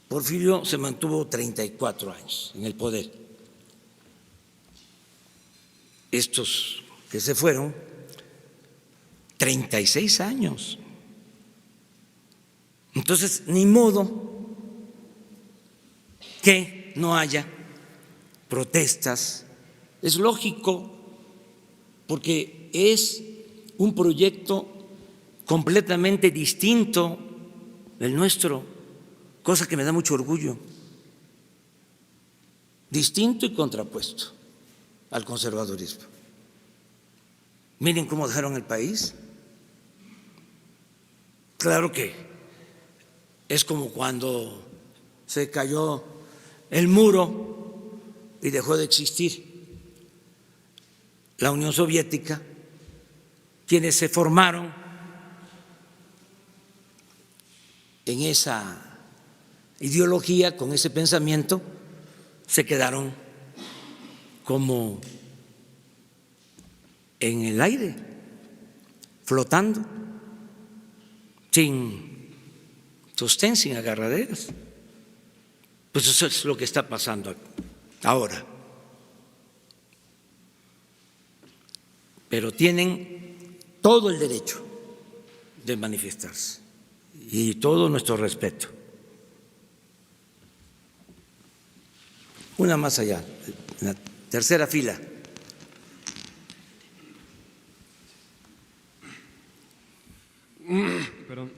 Speaker 1: Porfirio se mantuvo 34 años en el poder. Estos que se fueron, 36 años. Entonces, ni modo que no haya protestas. Es lógico, porque es un proyecto completamente distinto del nuestro, cosa que me da mucho orgullo, distinto y contrapuesto al conservadurismo. Miren cómo dejaron el país. Claro que es como cuando se cayó el muro y dejó de existir la Unión Soviética. Quienes se formaron en esa ideología, con ese pensamiento, se quedaron como en el aire, flotando, sin sostén, sin agarraderas. Pues eso es lo que está pasando ahora. Pero tienen todo el derecho de manifestarse y todo nuestro respeto. Una más allá, en la tercera fila.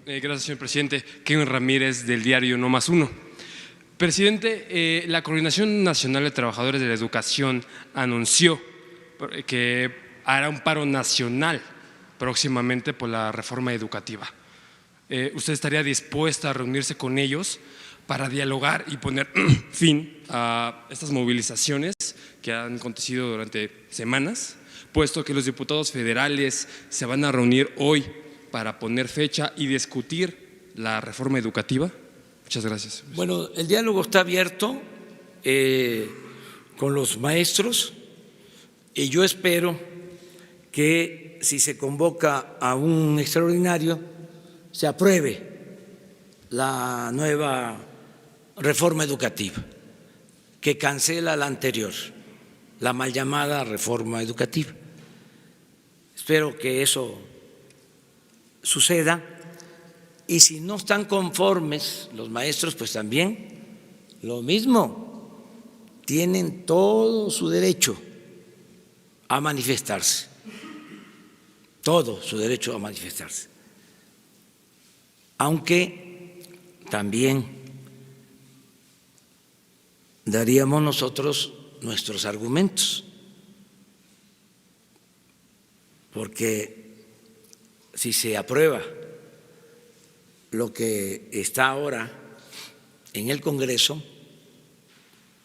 Speaker 5: Gracias, señor presidente. Kevin Ramírez, del diario No Más Uno. Presidente, la Coordinación Nacional de Trabajadores de la Educación anunció que hará un paro nacional próximamente por la reforma educativa. ¿Usted estaría dispuesta a reunirse con ellos para dialogar y poner fin a estas movilizaciones que han acontecido durante semanas, puesto que los diputados federales se van a reunir hoy para poner fecha y discutir la reforma educativa? Muchas gracias.
Speaker 1: Bueno, el diálogo está abierto con los maestros y yo espero que si se convoca a un extraordinario se apruebe la nueva reforma educativa que cancela la anterior, la mal llamada reforma educativa. Espero que eso suceda. Y si no están conformes los maestros, pues también lo mismo, tienen todo su derecho a manifestarse, todo su derecho a manifestarse. Aunque también daríamos nosotros nuestros argumentos, porque si se aprueba lo que está ahora en el Congreso,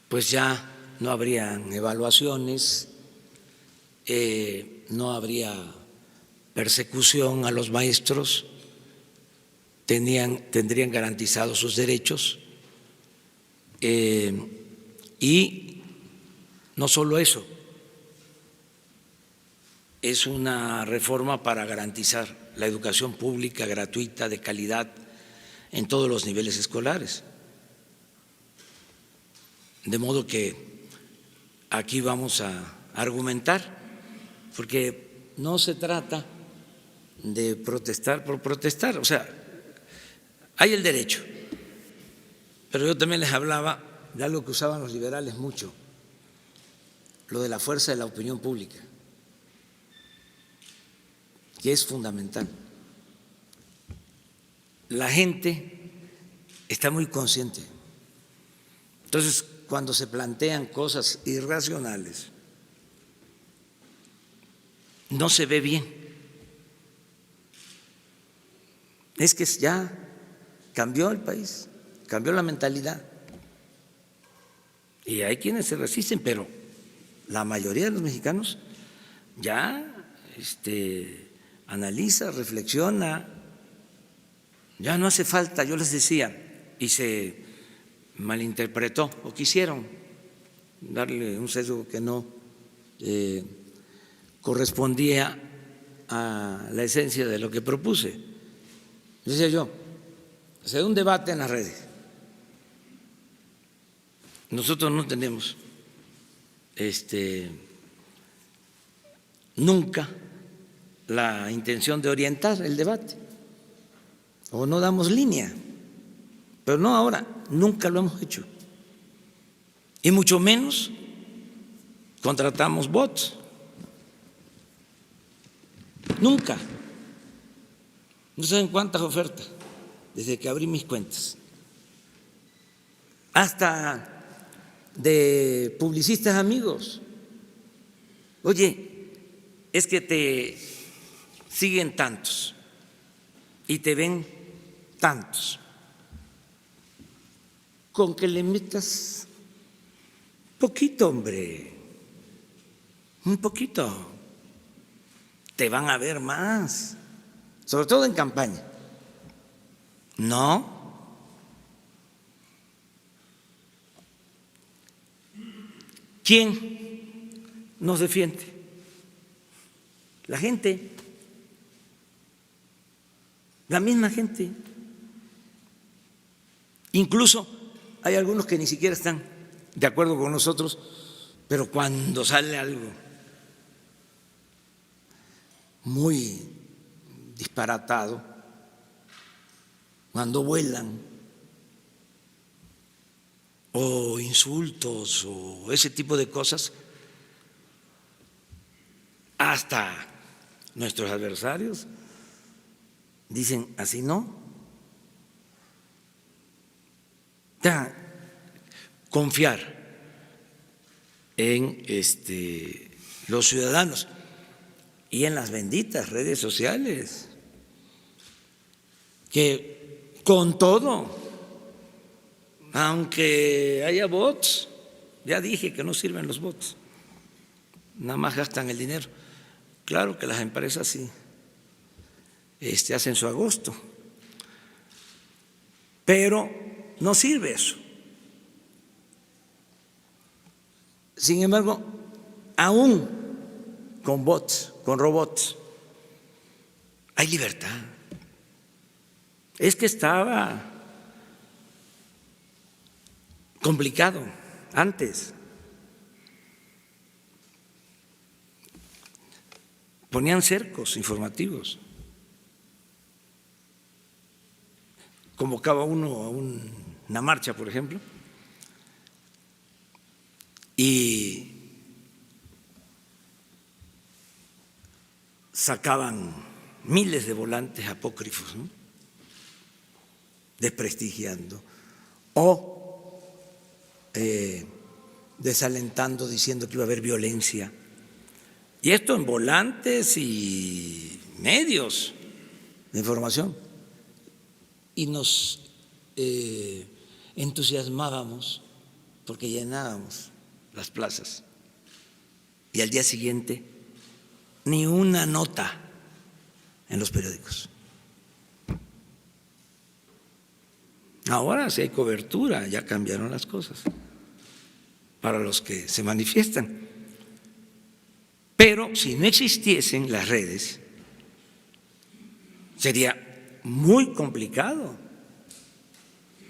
Speaker 1: pues ya no habrían evaluaciones, no habría persecución a los maestros, tendrían garantizados sus derechos y no solo eso, es una reforma para garantizar la educación pública gratuita de calidad en todos los niveles escolares. De modo que aquí vamos a argumentar, porque no se trata de protestar por protestar, o sea, hay el derecho, pero yo también les hablaba de algo que usaban los liberales mucho, lo de la fuerza de la opinión pública, que es fundamental. La gente está muy consciente. Entonces, cuando se plantean cosas irracionales, no se ve bien. Es que ya cambió el país, cambió la mentalidad. Y hay quienes se resisten, pero la mayoría de los mexicanos ya analiza, reflexiona, ya no hace falta, yo les decía, y se malinterpretó o quisieron darle un sesgo que no correspondía a la esencia de lo que propuse. Decía yo, se da un debate en las redes. Nosotros no tenemos nunca la intención de orientar el debate o no damos línea, pero no ahora, nunca lo hemos hecho y mucho menos contratamos bots, nunca. No saben cuántas ofertas desde que abrí mis cuentas, hasta de publicistas amigos. Oye, es que te siguen tantos y te ven tantos, con que le metas poquito, hombre, un poquito, te van a ver más, sobre todo en campaña. No. ¿Quién nos defiende? La gente, la misma gente. Incluso hay algunos que ni siquiera están de acuerdo con nosotros, pero cuando sale algo muy disparatado, cuando vuelan o insultos o ese tipo de cosas, hasta nuestros adversarios dicen así no. confiar en los ciudadanos y en las benditas redes sociales, que con todo, aunque haya bots, ya dije que no sirven los bots, nada más gastan el dinero. Claro que las empresas sí hacen su agosto, pero no sirve eso. Sin embargo, aún con bots, con robots, hay libertad. Es que estaba complicado antes. Ponían cercos informativos. Convocaba uno a una marcha, por ejemplo, y sacaban miles de volantes apócrifos, ¿no?, desprestigiando o desalentando, diciendo que iba a haber violencia. Y esto en volantes y medios de información. Y nos entusiasmábamos porque llenábamos las plazas. Y al día siguiente, ni una nota en los periódicos. Ahora sí hay cobertura, ya cambiaron las cosas para los que se manifiestan. Pero si no existiesen las redes, sería muy complicado.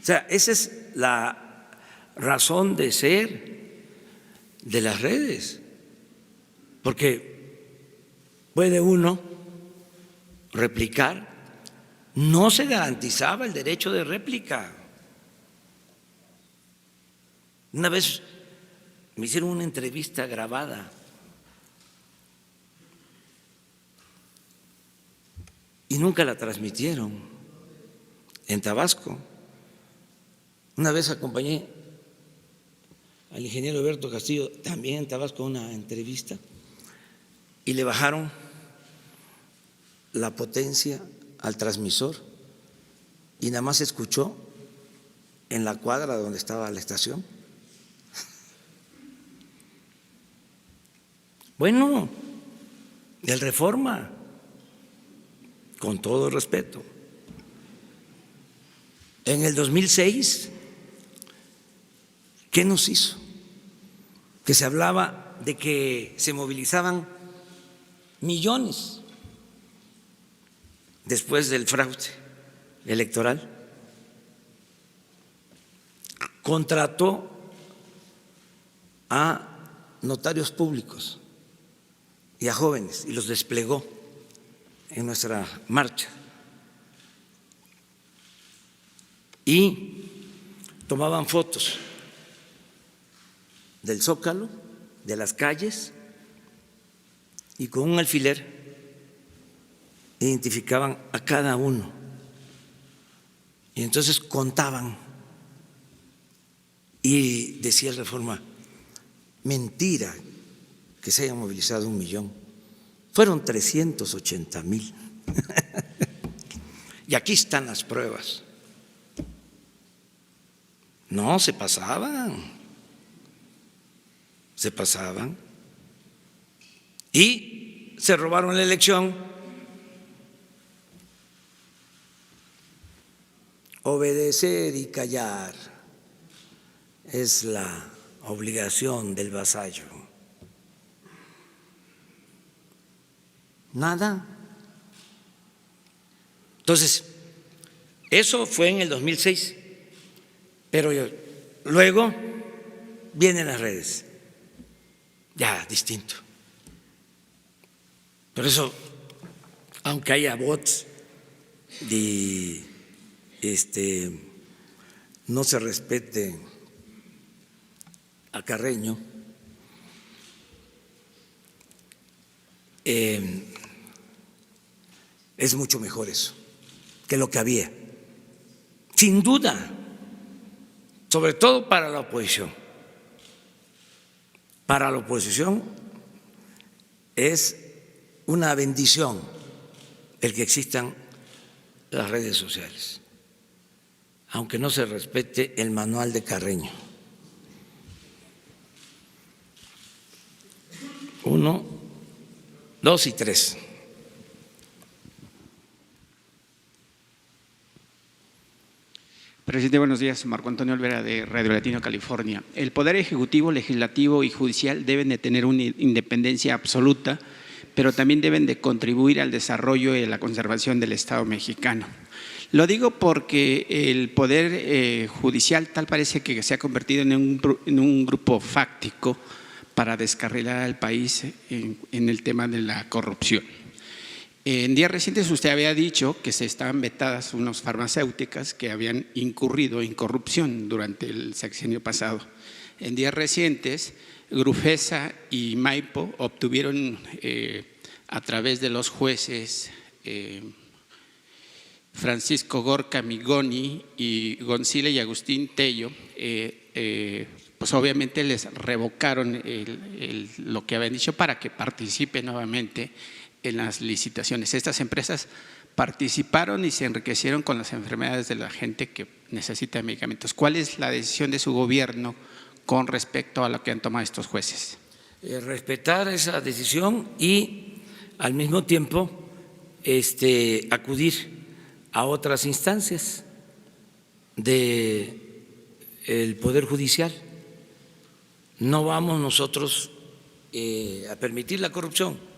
Speaker 1: O sea, esa es la razón de ser de las redes, porque puede uno replicar. No se garantizaba el derecho de réplica. Una vez me hicieron una entrevista grabada y nunca la transmitieron en Tabasco. Una vez acompañé al ingeniero Alberto Castillo, también en Tabasco, a una entrevista, y le bajaron la potencia al transmisor y nada más se escuchó en la cuadra donde estaba la estación. Bueno, el Reforma, con todo respeto, en el 2006, ¿qué nos hizo? Que se hablaba de que se movilizaban millones después del fraude electoral. Contrató a notarios públicos y a jóvenes y los desplegó en nuestra marcha. Y tomaban fotos del Zócalo, de las calles, y con un alfiler identificaban a cada uno. Y entonces contaban y decía el Reforma, mentira que se hayan movilizado 1 millón, fueron 380,000. Y aquí están las pruebas. No, se pasaban y se robaron la elección. Obedecer y callar es la obligación del vasallo. Nada. Entonces, eso fue en el 2006, pero luego vienen las redes, ya distinto. Por eso, aunque haya bots y no se respete a Carreño, es mucho mejor eso que lo que había, sin duda. sobre todo para la oposición. Para la oposición es una bendición el que existan las redes sociales, aunque no se respete el manual de Carreño. 1, 2 y 3.
Speaker 6: Presidente, buenos días. Marco Antonio Olvera, de Radio Latino, California. El Poder Ejecutivo, Legislativo y Judicial deben de tener una independencia absoluta, pero también deben de contribuir al desarrollo y a la conservación del Estado mexicano. Lo digo porque el Poder Judicial tal parece que se ha convertido en un grupo fáctico para descarrilar al país en el tema de la corrupción. En días recientes usted había dicho que se estaban vetadas unas farmacéuticas que habían incurrido en corrupción durante el sexenio pasado. En días recientes, Grufesa y Maipo obtuvieron a través de los jueces Francisco Gorka Migoni y Gonzile y Agustín Tello, pues obviamente les revocaron lo que habían dicho para que participe nuevamente en las licitaciones. Estas empresas participaron y se enriquecieron con las enfermedades de la gente que necesita medicamentos. ¿Cuál es la decisión de su gobierno con respecto a lo que han tomado estos jueces?
Speaker 1: Respetar esa decisión y al mismo tiempo acudir a otras instancias del Poder Judicial. No vamos nosotros a permitir la corrupción.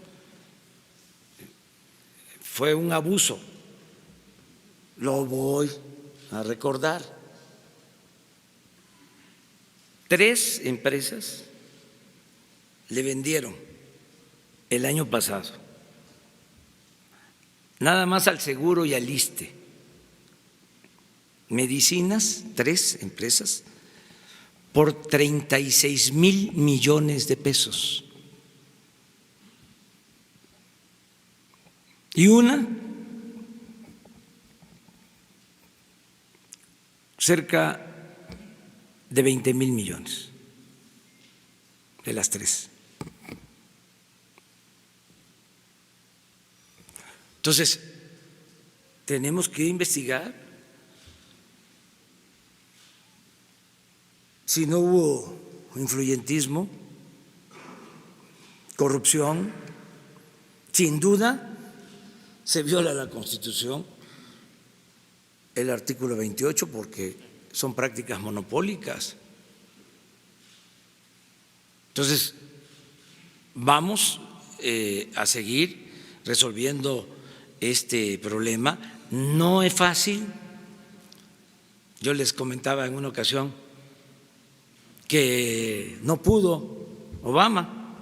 Speaker 1: Fue un abuso, lo voy a recordar. 3 empresas le vendieron el año pasado, nada más al Seguro y al ISSSTE, medicinas, 3 empresas, por 36,000 millones de pesos. Y una cerca de 20,000 millones, de las 3. Entonces, tenemos que investigar si no hubo influyentismo, corrupción. Sin duda se viola la Constitución, el artículo 28, porque son prácticas monopólicas. Entonces, vamos a seguir resolviendo este problema. No es fácil. Yo les comentaba en una ocasión que no pudo Obama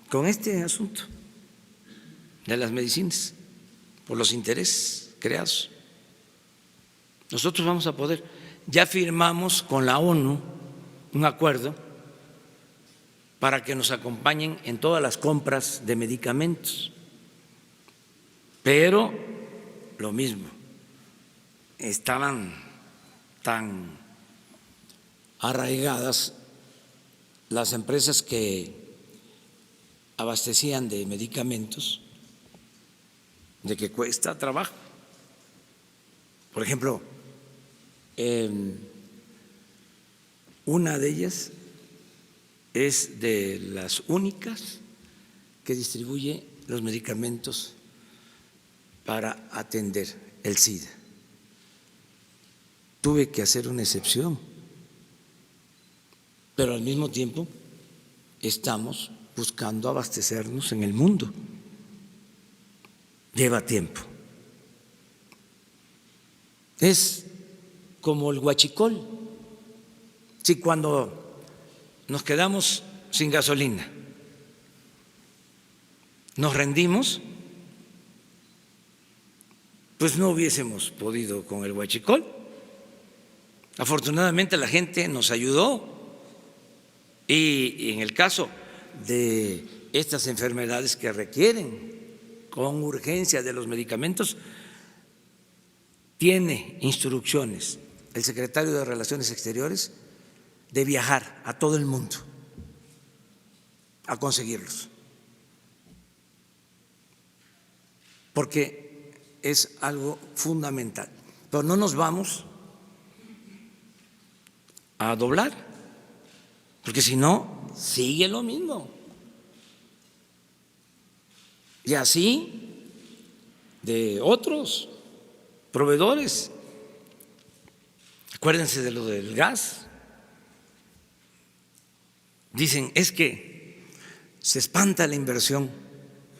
Speaker 1: con este asunto de las medicinas, por los intereses creados. Nosotros vamos a poder. Ya firmamos con la ONU un acuerdo para que nos acompañen en todas las compras de medicamentos. Pero lo mismo, estaban tan arraigadas las empresas que abastecían de medicamentos de que cuesta trabajo. Por ejemplo, una de ellas es de las únicas que distribuye los medicamentos para atender el SIDA. Tuve que hacer una excepción, pero al mismo tiempo estamos buscando abastecernos en el mundo. Lleva tiempo. Es como el huachicol. Si cuando nos quedamos sin gasolina nos rendimos, pues no hubiésemos podido con el huachicol. Afortunadamente la gente nos ayudó y en el caso de estas enfermedades que requieren con urgencia de los medicamentos, tiene instrucciones el secretario de Relaciones Exteriores, de viajar a todo el mundo a conseguirlos, porque es algo fundamental. Pero no nos vamos a doblar, porque si no, sigue lo mismo. Y así de otros proveedores. Acuérdense de lo del gas. Dicen, es que se espanta la inversión.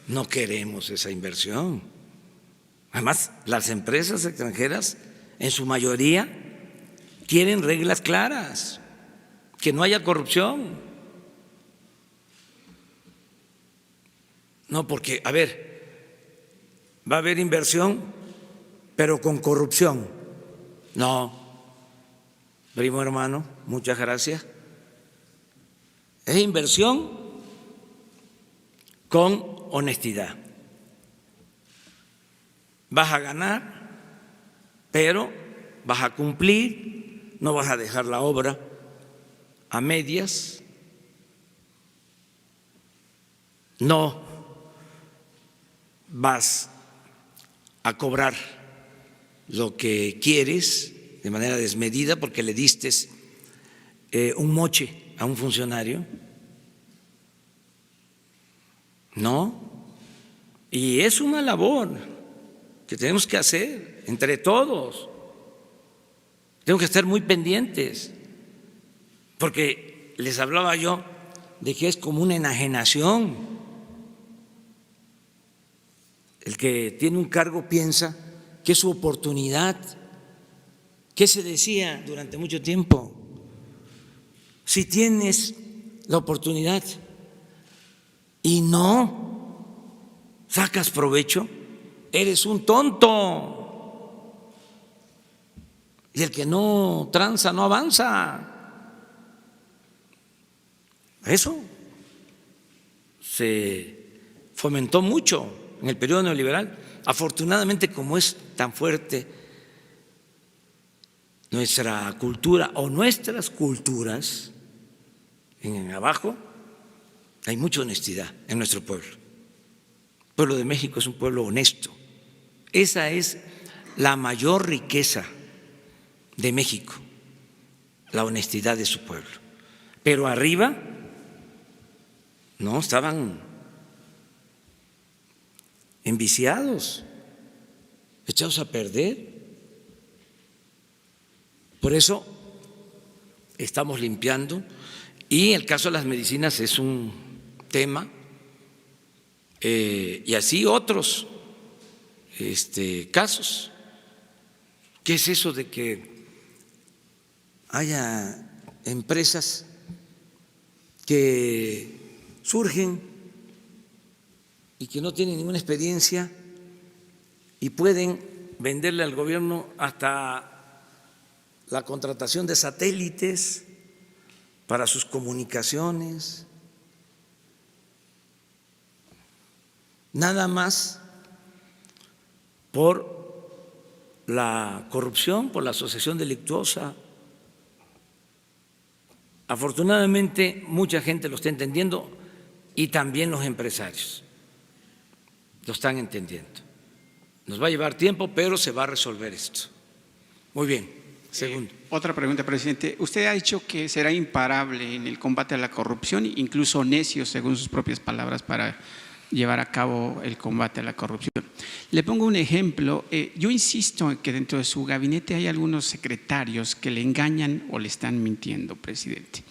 Speaker 1: No queremos esa inversión. Además, las empresas extranjeras, en su mayoría, quieren reglas claras, que no haya corrupción. No, porque, a ver, va a haber inversión, pero con corrupción. No, primo hermano, muchas gracias. Es inversión con honestidad. Vas a ganar, pero vas a cumplir, no vas a dejar la obra a medias, no vas a cobrar lo que quieres de manera desmedida porque le diste un moche a un funcionario. No, y es una labor que tenemos que hacer entre todos. Tenemos que estar muy pendientes, porque les hablaba yo de que es como una enajenación. El que tiene un cargo piensa que es su oportunidad. ¿Qué se decía durante mucho tiempo? Si tienes la oportunidad y no sacas provecho, eres un tonto. Y el que no tranza no avanza. Eso se fomentó mucho en el periodo neoliberal. Afortunadamente, como es tan fuerte nuestra cultura o nuestras culturas, en abajo hay mucha honestidad en nuestro pueblo. El pueblo de México es un pueblo honesto. Esa es la mayor riqueza de México, la honestidad de su pueblo. Pero arriba no, estaban enviciados, echados a perder. Por eso estamos limpiando, y el caso de las medicinas es un tema, y así otros casos. ¿Qué es eso de que haya empresas que surgen y que no tienen ninguna experiencia y pueden venderle al gobierno hasta la contratación de satélites para sus comunicaciones, nada más por la corrupción, por la asociación delictuosa? Afortunadamente, mucha gente lo está entendiendo y también los empresarios lo están entendiendo. Nos va a llevar tiempo, pero se va a resolver esto. Muy bien. Segundo.
Speaker 6: Otra pregunta, presidente. Usted ha dicho que será imparable en el combate a la corrupción, incluso necio, según sus propias palabras, para llevar a cabo el combate a la corrupción. Le pongo un ejemplo. Yo insisto en que dentro de su gabinete hay algunos secretarios que le engañan o le están mintiendo, presidente.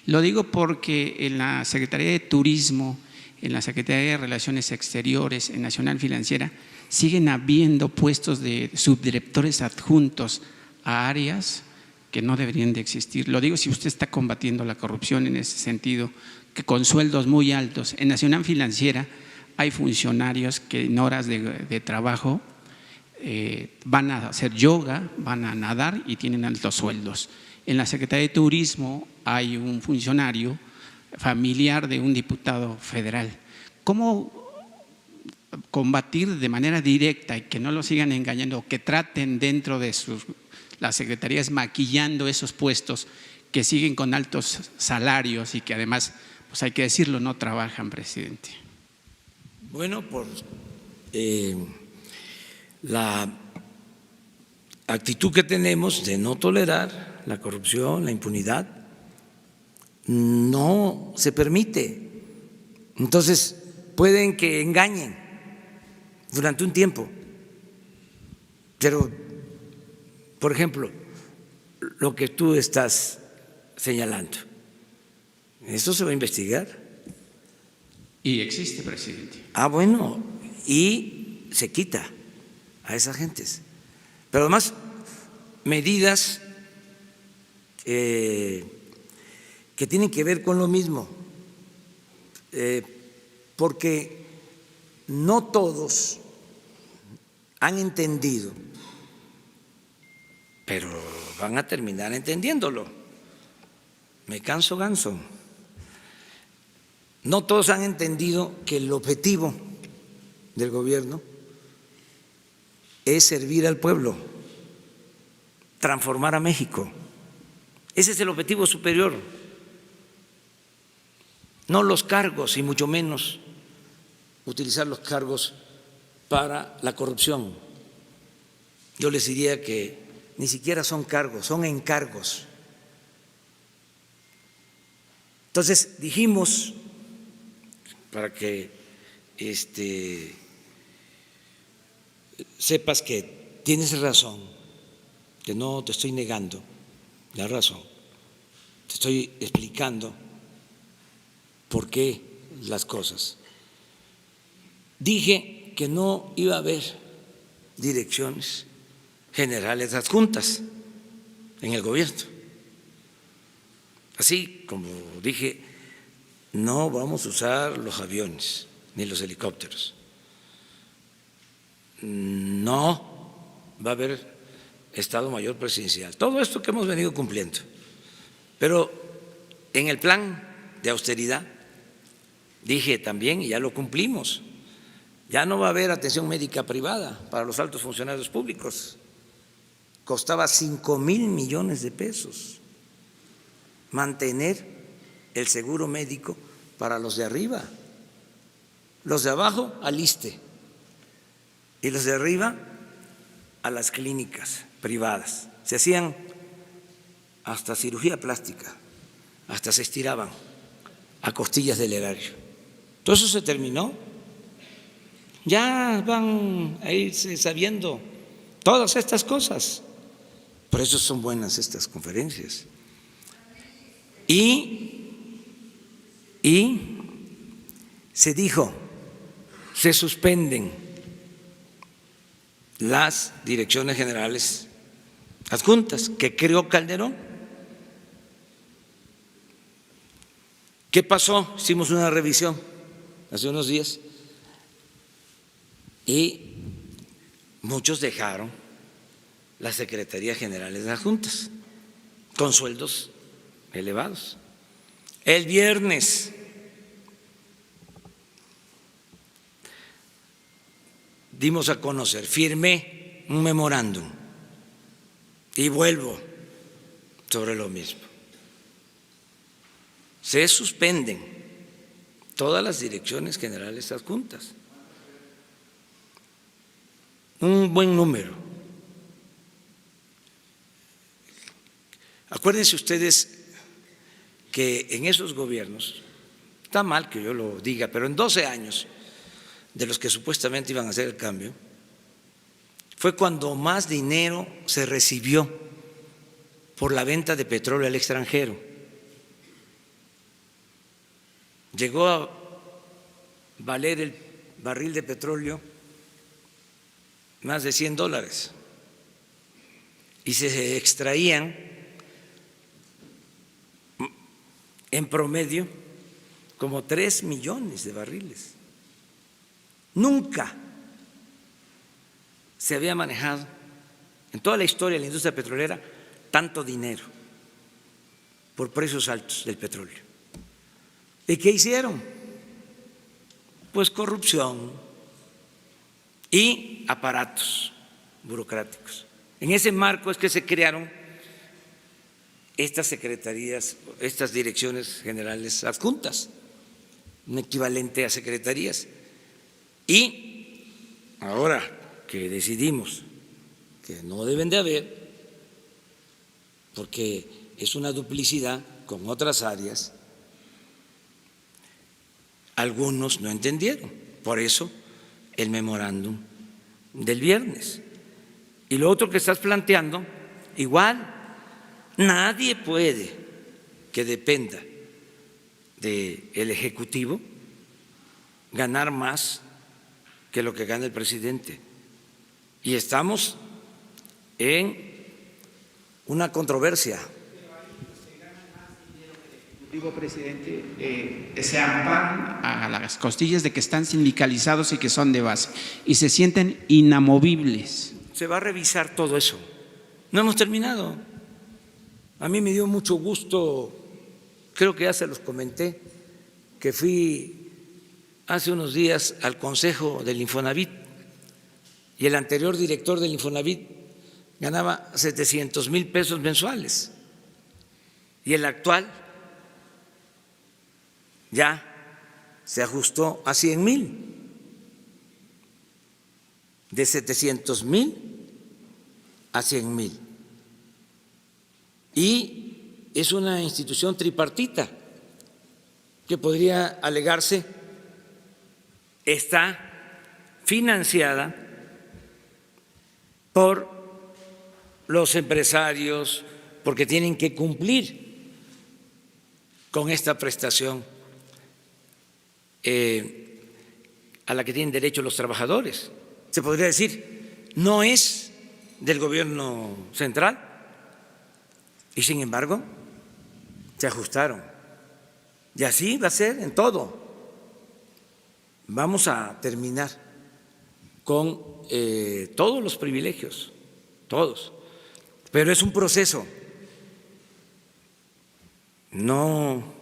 Speaker 6: Lo digo porque en la Secretaría de Turismo, en la Secretaría de Relaciones Exteriores, en Nacional Financiera, siguen habiendo puestos de subdirectores adjuntos a áreas que no deberían de existir. Lo digo si usted está combatiendo la corrupción en ese sentido, que con sueldos muy altos. En Nacional Financiera hay funcionarios que en horas de trabajo van a hacer yoga, van a nadar y tienen altos sueldos. En la Secretaría de Turismo hay un funcionario familiar de un diputado federal. ¿Cómo combatir de manera directa y que no lo sigan engañando, que traten dentro de sus las secretarías maquillando esos puestos que siguen con altos salarios y que además, pues hay que decirlo, no trabajan, presidente?
Speaker 1: Bueno, por la actitud que tenemos de no tolerar la corrupción, la impunidad, no se permite. Entonces, pueden que engañen durante un tiempo, pero, por ejemplo, lo que tú estás señalando, ¿eso se va a investigar?
Speaker 6: Y existe, presidente.
Speaker 1: Bueno, y se quita a esas gentes. Pero además, medidas que tienen que ver con lo mismo, porque no todos han entendido, pero van a terminar entendiéndolo. Me canso ganso. No todos han entendido que el objetivo del gobierno es servir al pueblo, transformar a México. Ese es el objetivo superior, no los cargos y mucho menos utilizar los cargos para la corrupción. Yo les diría que ni siquiera son cargos, son encargos. Entonces dijimos, para que sepas que tienes razón, que no te estoy negando la razón, te estoy explicando por qué las cosas. Dije que no iba a haber direcciones generales adjuntas en el gobierno. Así como dije, no vamos a usar los aviones ni los helicópteros. No va a haber Estado Mayor Presidencial. Todo esto que hemos venido cumpliendo. Pero en el plan de austeridad dije también, y ya lo cumplimos, ya no va a haber atención médica privada para los altos funcionarios públicos. Costaba 5,000 millones de pesos mantener el seguro médico para los de arriba. Los de abajo al ISSSTE y los de arriba a las clínicas privadas. Se hacían hasta cirugía plástica, hasta se estiraban a costillas del erario. Todo eso se terminó. Ya van a irse sabiendo todas estas cosas. Por eso son buenas estas conferencias. Y se dijo, se suspenden las direcciones generales adjuntas que creó Calderón. ¿Qué pasó? Hicimos una revisión hace unos días y muchos dejaron las secretarías generales adjuntas con sueldos elevados. El viernes dimos a conocer, firmé un memorándum y vuelvo sobre lo mismo. Se suspenden todas las direcciones generales adjuntas. Un buen número. Acuérdense ustedes que en esos gobiernos, está mal que yo lo diga, pero en 12 años de los que supuestamente iban a hacer el cambio, fue cuando más dinero se recibió por la venta de petróleo al extranjero. Llegó a valer el barril de petróleo más de $100 y se extraían en promedio como 3 millones de barriles. Nunca se había manejado en toda la historia de la industria petrolera tanto dinero por precios altos del petróleo. ¿Y qué hicieron? Pues corrupción y aparatos burocráticos. En ese marco es que se crearon estas secretarías, estas direcciones generales adjuntas, un equivalente a secretarías. Y ahora que decidimos que no deben de haber, porque es una duplicidad con otras áreas, algunos no entendieron. Por eso el memorándum del viernes. Y lo otro que estás planteando, igual, nadie puede que dependa del Ejecutivo ganar más que lo que gana el presidente. Y estamos en una controversia.
Speaker 6: Digo, presidente, se amparan a las costillas de que están sindicalizados y que son de base y se sienten inamovibles.
Speaker 1: Se va a revisar todo eso. No hemos terminado. A mí me dio mucho gusto, creo que ya se los comenté, que fui hace unos días al Consejo del Infonavit y el anterior director del Infonavit ganaba 700,000 pesos mensuales y el actual ya se ajustó a 100,000, de 700,000 a 100,000. Y es una institución tripartita que podría alegarse está financiada por los empresarios, porque tienen que cumplir con esta prestación a la que tienen derecho los trabajadores. Se podría decir, no es del gobierno central y sin embargo se ajustaron. Y así va a ser en todo. Vamos a terminar con todos los privilegios, todos. Pero es un proceso. No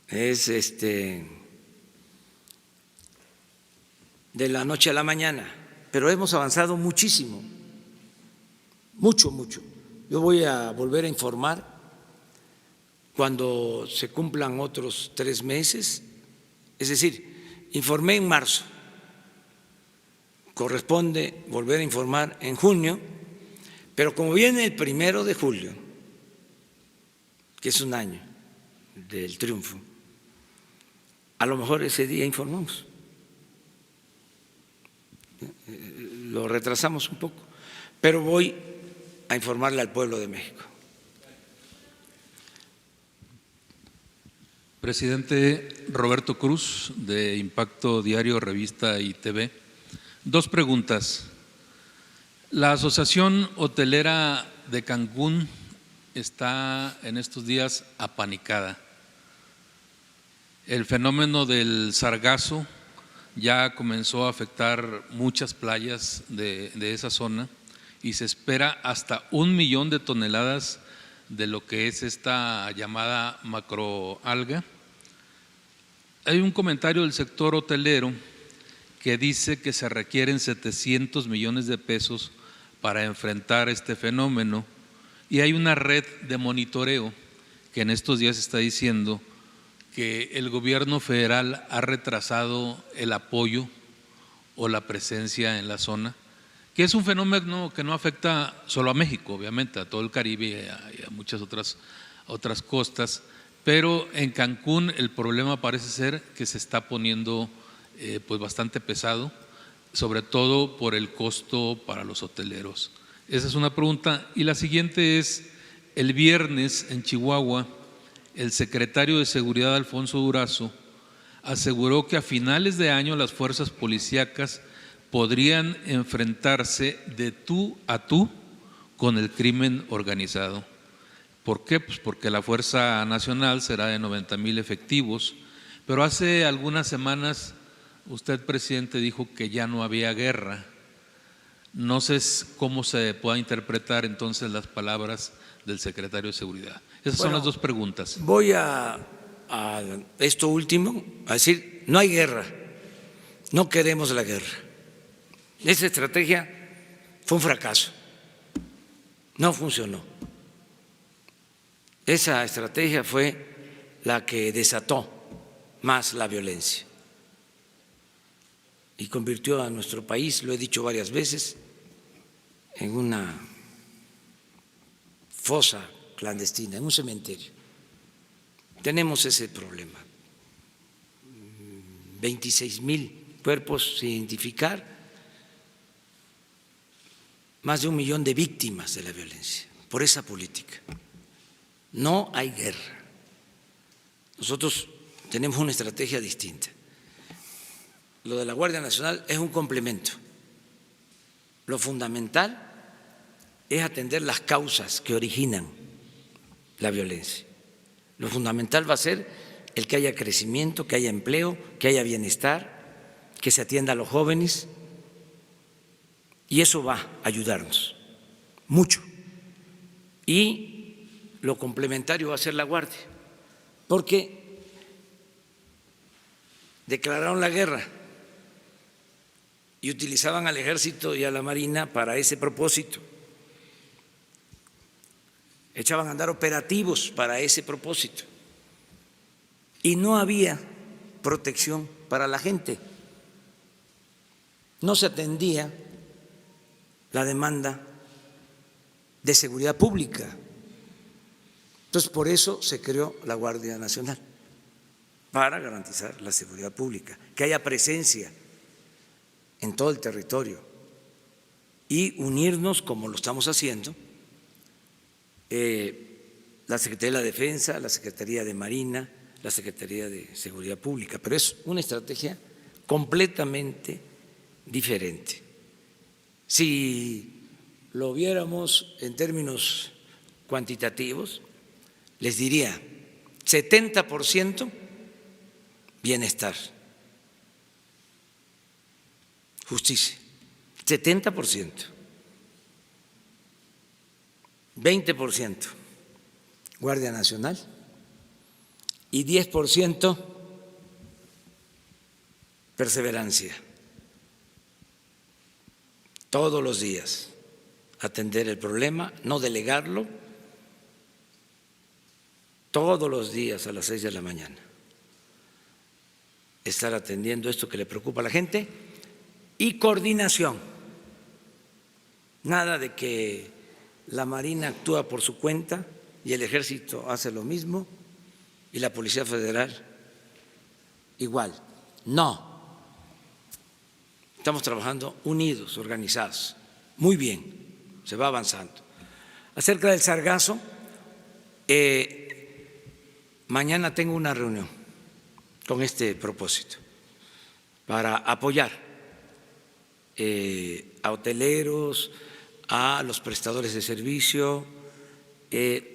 Speaker 1: es de la noche a la mañana, pero hemos avanzado muchísimo, mucho, mucho. Yo voy a volver a informar cuando se cumplan otros 3 meses, es decir, informé en marzo, corresponde volver a informar en junio, pero como viene el 1 de julio, que es un año del triunfo, a lo mejor ese día informamos. Lo retrasamos un poco, pero voy a informarle al pueblo de México.
Speaker 7: Presidente Roberto Cruz, de Impacto Diario, Revista y TV. 2 preguntas. La Asociación Hotelera de Cancún está en estos días apanicada. El fenómeno del sargazo ya comenzó a afectar muchas playas de esa zona y se espera hasta 1 millón de toneladas de lo que es esta llamada macroalga. Hay un comentario del sector hotelero que dice que se requieren 700 millones de pesos para enfrentar este fenómeno y hay una red de monitoreo que en estos días está diciendo que el gobierno federal ha retrasado el apoyo o la presencia en la zona, que es un fenómeno que no afecta solo a México, obviamente, a todo el Caribe y a muchas otras costas, pero en Cancún el problema parece ser que se está poniendo pues bastante pesado, sobre todo por el costo para los hoteleros. Esa es una pregunta. Y la siguiente es, el viernes en Chihuahua, el secretario de Seguridad, Alfonso Durazo, aseguró que a finales de año las fuerzas policíacas podrían enfrentarse de tú a tú con el crimen organizado. ¿Por qué? Pues porque la Fuerza Nacional será de 90,000 efectivos, pero hace algunas semanas usted, presidente, dijo que ya no había guerra. No sé cómo se pueda interpretar entonces las palabras del secretario de Seguridad. Esas son las 2 preguntas.
Speaker 1: Voy a esto último, a decir, no hay guerra, no queremos la guerra. Esa estrategia fue un fracaso, no funcionó. Esa estrategia fue la que desató más la violencia y convirtió a nuestro país, lo he dicho varias veces, en una fosa clandestina, en un cementerio. Tenemos ese problema. 26,000 cuerpos sin identificar, más de 1 millón de víctimas de la violencia por esa política. No hay guerra. Nosotros tenemos una estrategia distinta. Lo de la Guardia Nacional es un complemento. Lo fundamental es atender las causas que originan la violencia. Lo fundamental va a ser el que haya crecimiento, que haya empleo, que haya bienestar, que se atienda a los jóvenes, y eso va a ayudarnos mucho. Y lo complementario va a ser la Guardia, porque declararon la guerra y utilizaban al Ejército y a la Marina para ese propósito. Echaban a andar operativos para ese propósito. Y no había protección para la gente. No se atendía la demanda de seguridad pública. Entonces, por eso se creó la Guardia Nacional, para garantizar la seguridad pública, que haya presencia en todo el territorio y unirnos, como lo estamos haciendo, la Secretaría de la Defensa, la Secretaría de Marina, la Secretaría de Seguridad Pública, pero es una estrategia completamente diferente. Si lo viéramos en términos cuantitativos, les diría 70% bienestar, justicia, 70%, 20% Guardia Nacional y 10% perseverancia. Todos los días atender el problema, no delegarlo, todos los días a las 6 de la mañana estar atendiendo esto que le preocupa a la gente, y coordinación. Nada de que la Marina actúa por su cuenta y el Ejército hace lo mismo y la Policía Federal igual. No. Estamos trabajando unidos, organizados. Muy bien, se va avanzando. Acerca del sargazo, mañana tengo una reunión con este propósito para apoyar a hoteleros, a los prestadores de servicio,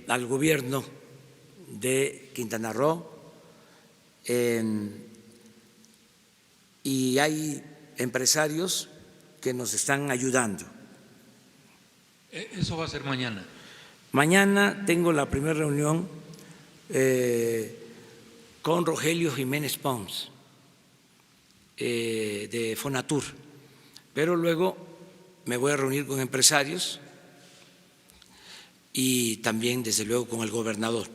Speaker 1: al gobierno de Quintana Roo, y hay empresarios que nos están ayudando.
Speaker 7: Eso va a ser mañana.
Speaker 1: Mañana tengo la primera reunión con Rogelio Jiménez Pons de Fonatur, pero luego me voy a reunir con empresarios y también, desde luego, con el gobernador,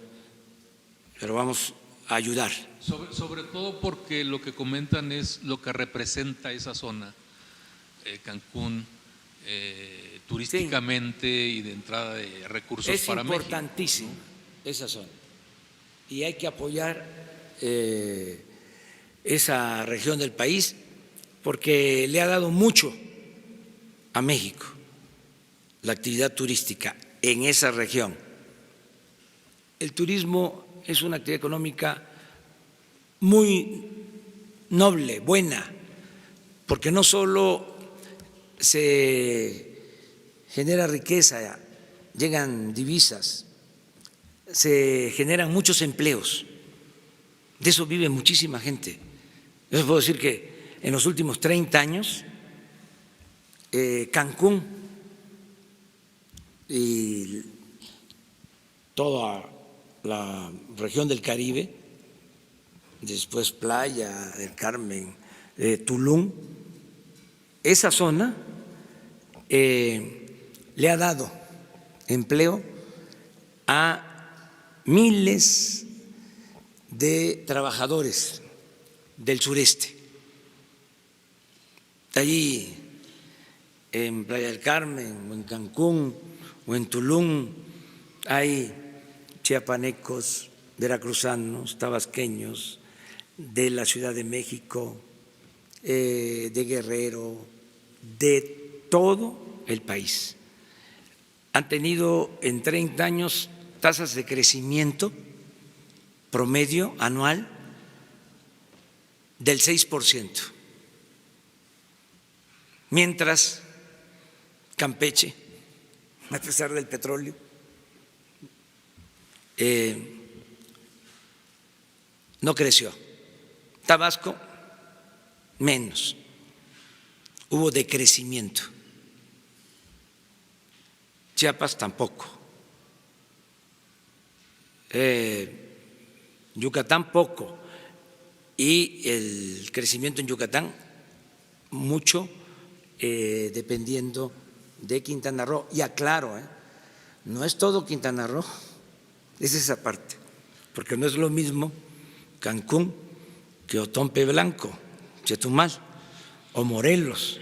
Speaker 1: pero vamos a ayudar.
Speaker 7: Sobre todo porque lo que comentan es lo que representa esa zona, Cancún, turísticamente, sí, y de entrada de recursos para México.
Speaker 1: Es importantísima esa zona y hay que apoyar esa región del país porque le ha dado mucho a México la actividad turística en esa región. El turismo es una actividad económica muy noble, buena, porque no solo se genera riqueza, llegan divisas, se generan muchos empleos, de eso vive muchísima gente. Yo les puedo decir que en los últimos 30 años Cancún y toda la región del Caribe, después Playa del Carmen, Tulum, esa zona le ha dado empleo a miles de trabajadores del sureste. Allí en Playa del Carmen, o en Cancún, o en Tulum, hay chiapanecos, veracruzanos, tabasqueños, de la Ciudad de México, de Guerrero, de todo el país. Han tenido en 30 años tasas de crecimiento promedio anual del 6%, mientras Campeche, a pesar del petróleo, no creció. Tabasco, menos. Hubo decrecimiento. Chiapas tampoco. Yucatán poco. Y el crecimiento en Yucatán mucho dependiendo de Quintana Roo. Y aclaro, no es todo Quintana Roo, es esa parte, porque no es lo mismo Cancún que Otompe Blanco, Chetumal, o Morelos,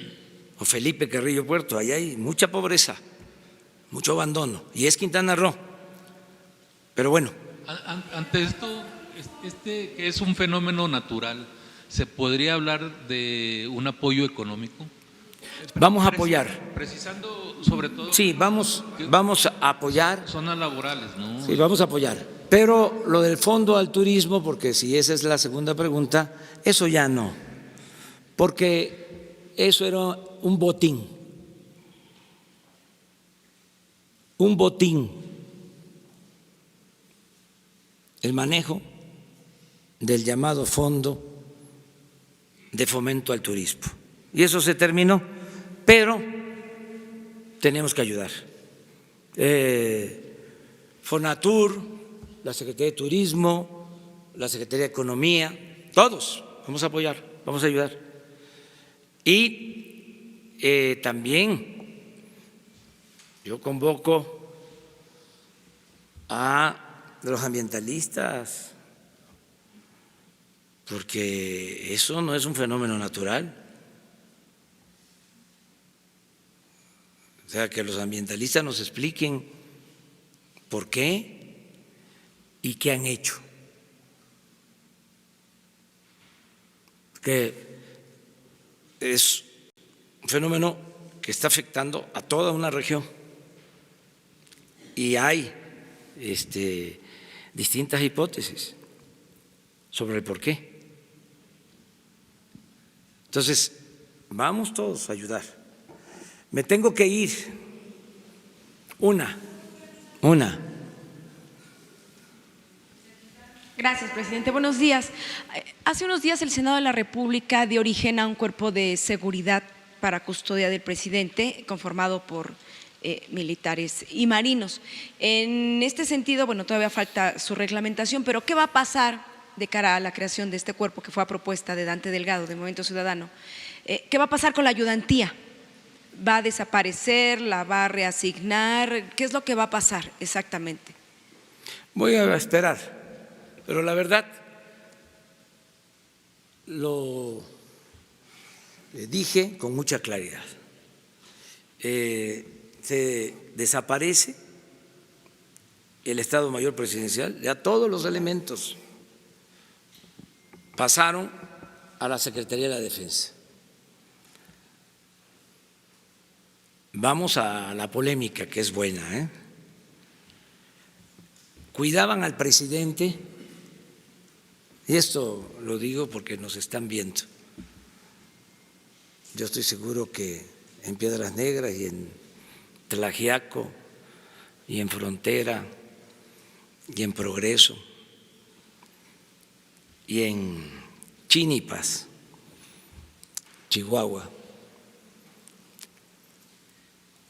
Speaker 1: o Felipe Carrillo Puerto. Allá hay mucha pobreza, mucho abandono, y es Quintana Roo. Pero bueno.
Speaker 7: Ante esto, que es un fenómeno natural, ¿se podría hablar de un apoyo económico?
Speaker 1: Vamos a apoyar.
Speaker 7: Precisando sobre todo…
Speaker 1: Sí, vamos a apoyar.
Speaker 7: Zonas laborales, ¿no?
Speaker 1: Sí, vamos a apoyar. Pero lo del fondo al turismo, porque si esa es la segunda pregunta, eso ya no, porque eso era un botín, el manejo del llamado Fondo de Fomento al Turismo. Y eso se terminó, pero tenemos que ayudar. Fonatur, la Secretaría de Turismo, la Secretaría de Economía, todos vamos a apoyar, vamos a ayudar. Y también yo convoco a los ambientalistas, porque eso no es un fenómeno natural. O sea, que los ambientalistas nos expliquen por qué y qué han hecho. Que es un fenómeno que está afectando a toda una región y hay distintas hipótesis sobre el por qué. Entonces, vamos todos a ayudar. Me tengo que ir. Una.
Speaker 8: Gracias, presidente. Buenos días. Hace unos días el Senado de la República dio origen a un cuerpo de seguridad para custodia del presidente, conformado por militares y marinos. En este sentido, bueno, todavía falta su reglamentación, pero ¿qué va a pasar de cara a la creación de este cuerpo que fue a propuesta de Dante Delgado, del Movimiento Ciudadano? ¿Qué va a pasar con la ayudantía? ¿Va a desaparecer? ¿La va a reasignar? ¿Qué es lo que va a pasar exactamente?
Speaker 1: Voy a esperar, pero la verdad lo dije con mucha claridad. Se desaparece el Estado Mayor Presidencial, ya todos los elementos pasaron a la Secretaría de la Defensa. Vamos a la polémica, que es buena, Cuidaban al presidente, y esto lo digo porque nos están viendo. Yo estoy seguro que en Piedras Negras y en Tlaxiaco y en Frontera y en Progreso y en Chinipas, Chihuahua,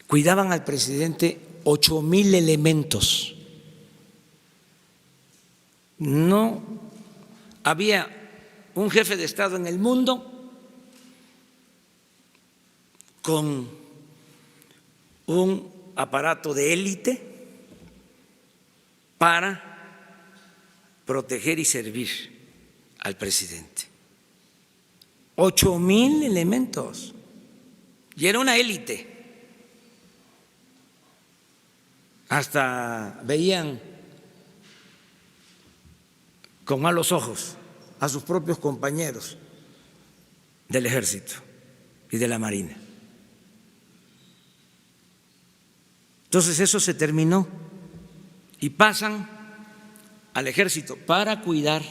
Speaker 1: cuidaban al presidente 8,000 elementos. No había un jefe de Estado en el mundo con un aparato de élite para proteger y servir al presidente. 8,000 elementos. Y era una élite. Hasta veían con malos ojos a sus propios compañeros del ejército y de la marina. Entonces eso se terminó y pasan al ejército para cuidar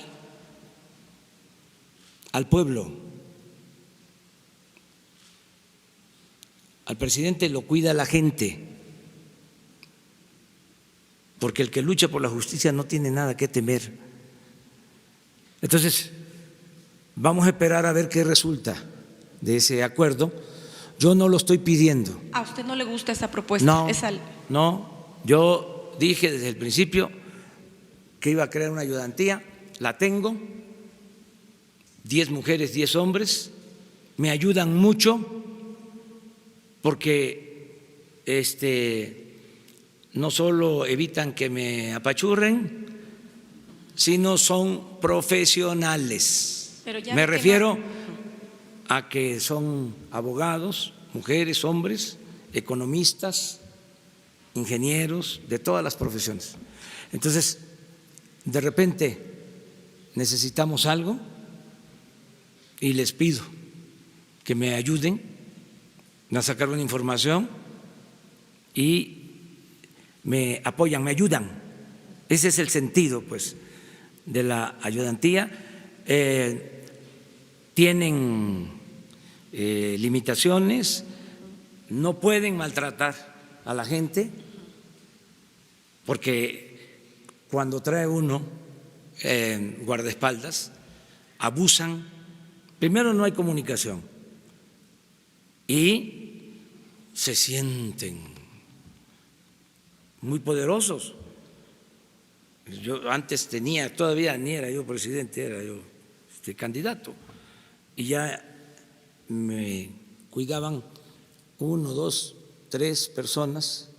Speaker 1: al pueblo. Al presidente lo cuida la gente, porque el que lucha por la justicia no tiene nada que temer. Entonces, vamos a esperar a ver qué resulta de ese acuerdo. Yo no lo estoy pidiendo.
Speaker 8: ¿A usted no le gusta esa propuesta?
Speaker 1: No, yo dije desde el principio que iba a crear una ayudantía, la tengo, 10 mujeres, 10 hombres, me ayudan mucho porque no solo evitan que me apachurren, sino son profesionales. Me refiero a que son abogados, mujeres, hombres, economistas, ingenieros, de todas las profesiones. Entonces, de repente necesitamos algo y les pido que me ayuden a sacar una información y me apoyan, me ayudan. Ese es el sentido, pues, de la ayudantía. Tienen limitaciones, no pueden maltratar a la gente, porque cuando trae uno guardaespaldas, abusan. Primero, no hay comunicación y se sienten muy poderosos. Yo antes tenía, todavía ni era yo presidente, era yo candidato, y ya me cuidaban 1, 2, 3 personas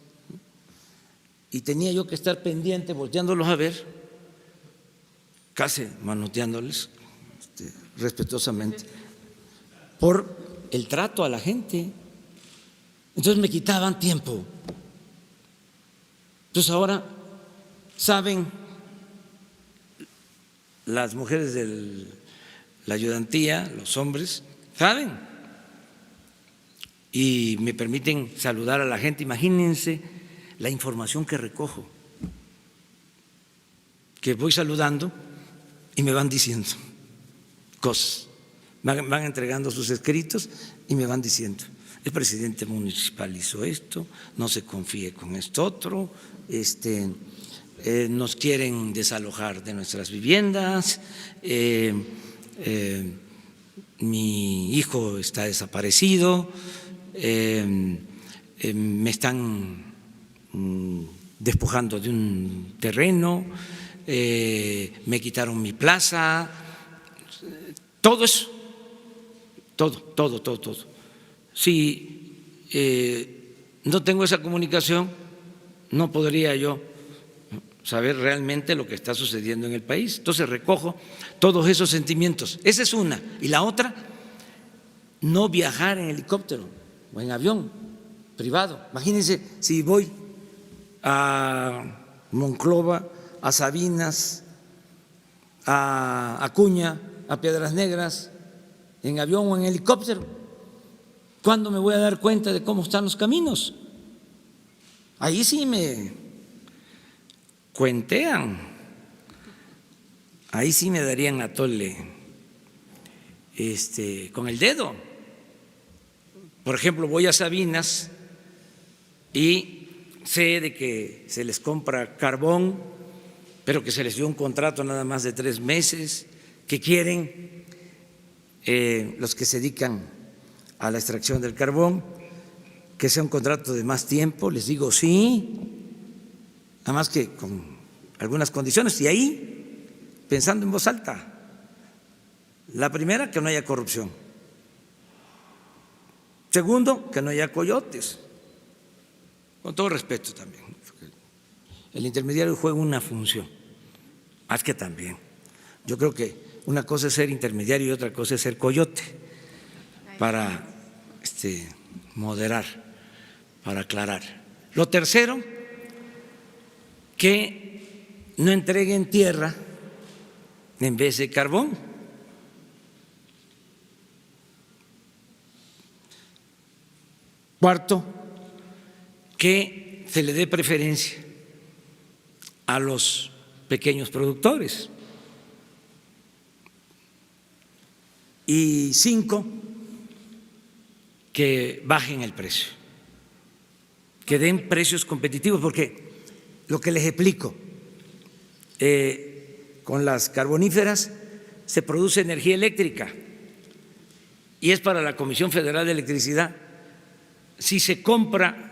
Speaker 1: y tenía yo que estar pendiente, volteándolos a ver, casi manoteándoles respetuosamente, por el trato a la gente. Entonces me quitaban tiempo. Entonces ahora saben las mujeres de la ayudantía, los hombres, saben, y me permiten saludar a la gente. Imagínense la información que recojo, que voy saludando y me van diciendo cosas, van entregando sus escritos y me van diciendo: el presidente municipal hizo esto, no se confíe con esto otro, nos quieren desalojar de nuestras viviendas, mi hijo está desaparecido, me están despojando de un terreno, me quitaron mi plaza, todo eso, todo. Si no tengo esa comunicación, no podría yo saber realmente lo que está sucediendo en el país. Entonces recojo todos esos sentimientos. Esa es una. Y la otra, no viajar en helicóptero o en avión privado. Imagínense si voy a Monclova, a Sabinas, a Acuña, a Piedras Negras, en avión o en helicóptero. ¿Cuándo me voy a dar cuenta de cómo están los caminos? Ahí sí me cuentean, ahí sí me darían a tole con el dedo. Por ejemplo, voy a Sabinas y sé de que se les compra carbón, pero que se les dio un contrato nada más de 3 meses, que quieren los que se dedican a la extracción del carbón, que sea un contrato de más tiempo. Les digo sí, nada más que con algunas condiciones, y ahí pensando en voz alta. La primera, que no haya corrupción. Segundo, que no haya coyotes. con todo respeto también. El intermediario juega una función, más que también. Yo creo que una cosa es ser intermediario y otra cosa es ser coyote, para moderar, para aclarar. Lo tercero, que no entreguen tierra en vez de carbón. Cuarto, que se le dé preferencia a los pequeños productores. Y 5, que bajen el precio, que den precios competitivos, porque lo que les explico, con las carboníferas se produce energía eléctrica y es para la Comisión Federal de Electricidad. Si se compra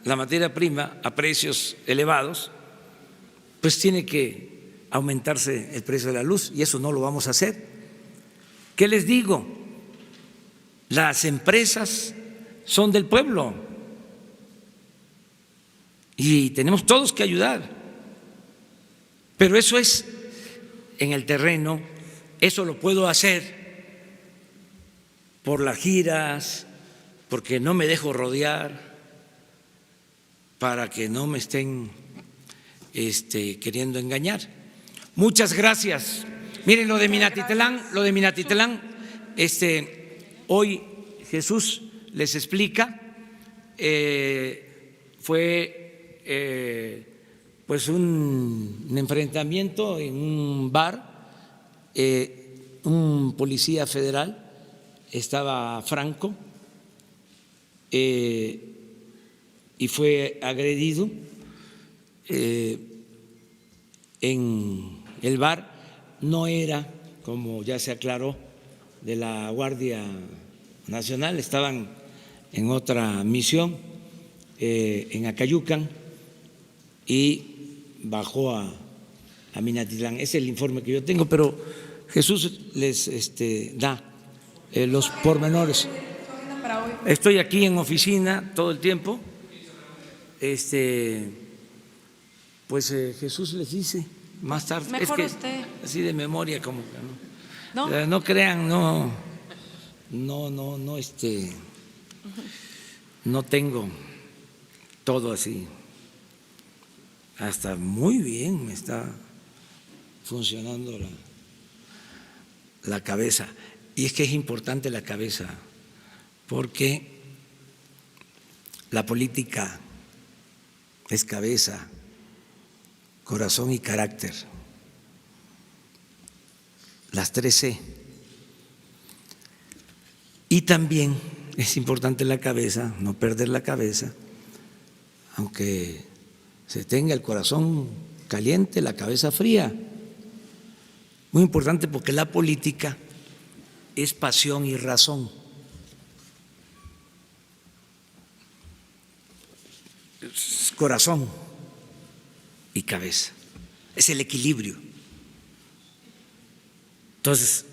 Speaker 1: la materia prima a precios elevados, pues tiene que aumentarse el precio de la luz y eso no lo vamos a hacer. ¿Qué les digo? Las empresas son del pueblo y tenemos todos que ayudar, pero eso es en el terreno, eso lo puedo hacer por las giras, porque no me dejo rodear, para que no me estén queriendo engañar. Muchas gracias. Miren lo de Minatitlán, hoy Jesús les explica, fue pues un enfrentamiento en un bar, un policía federal, estaba Franco, y fue agredido en el bar. No era, como ya se aclaró, de la Guardia Nacional, estaban en otra misión en Acayucan y bajó a Minatitlán. Ese es el informe que yo tengo, pero Jesús les da los pormenores. Estoy aquí en oficina todo el tiempo. Pues Jesús les dice más tarde.
Speaker 8: Mejor
Speaker 1: es que
Speaker 8: usted.
Speaker 1: así de memoria como que
Speaker 8: ¿No?
Speaker 1: no crean, no tengo todo así. Hasta muy bien me está funcionando la cabeza. Y es que es importante la cabeza, porque la política es cabeza, corazón y carácter. Las 3 C. Y también es importante la cabeza, no perder la cabeza, aunque se tenga el corazón caliente, la cabeza fría. Muy importante porque la política es pasión y razón. Es corazón y cabeza. Es el equilibrio. Entonces,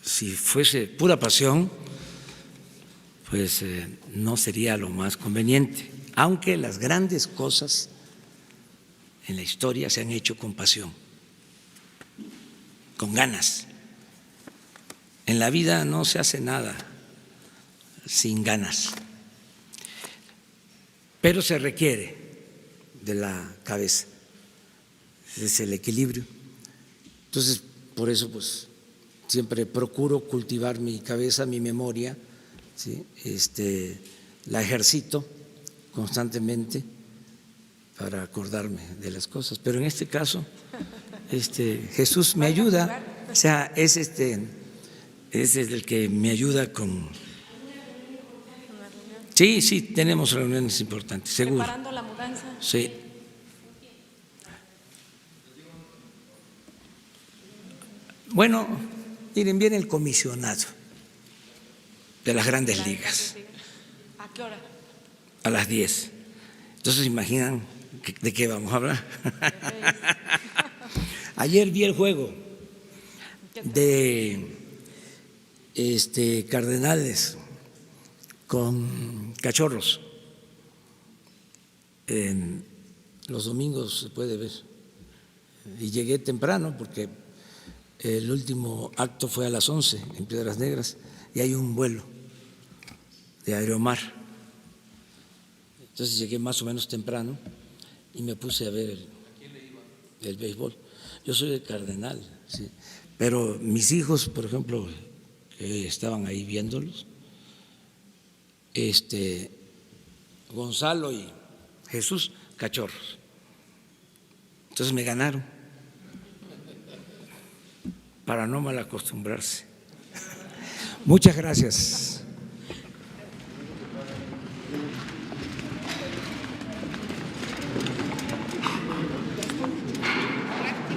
Speaker 1: si fuese pura pasión, pues no sería lo más conveniente, aunque las grandes cosas en la historia se han hecho con pasión, con ganas. En la vida no se hace nada sin ganas, pero se requiere de la cabeza, es el equilibrio. Entonces, por eso pues siempre procuro cultivar mi cabeza, mi memoria, ¿sí? La ejercito constantemente para acordarme de las cosas, pero en este caso Jesús me ayuda, o sea, es el que me ayuda con… Sí, tenemos reuniones importantes, seguro.
Speaker 8: ¿Preparando la mudanza?
Speaker 1: Sí. Bueno, miren, viene el comisionado de las Grandes Ligas.
Speaker 8: ¿A qué hora?
Speaker 1: A las 10. Entonces, imaginan de qué vamos a hablar. Ayer vi el juego de Cardenales con Cachorros los domingos se puede ver. Y llegué temprano porque el último acto fue a las 11 en Piedras Negras y hay un vuelo de Aeromar. Entonces llegué más o menos temprano y me puse a ver el béisbol. Yo soy de Cardenal, sí, pero mis hijos, por ejemplo, que estaban ahí viéndolos, Gonzalo y Jesús, cachorros. Entonces me ganaron para no mal acostumbrarse. Muchas gracias.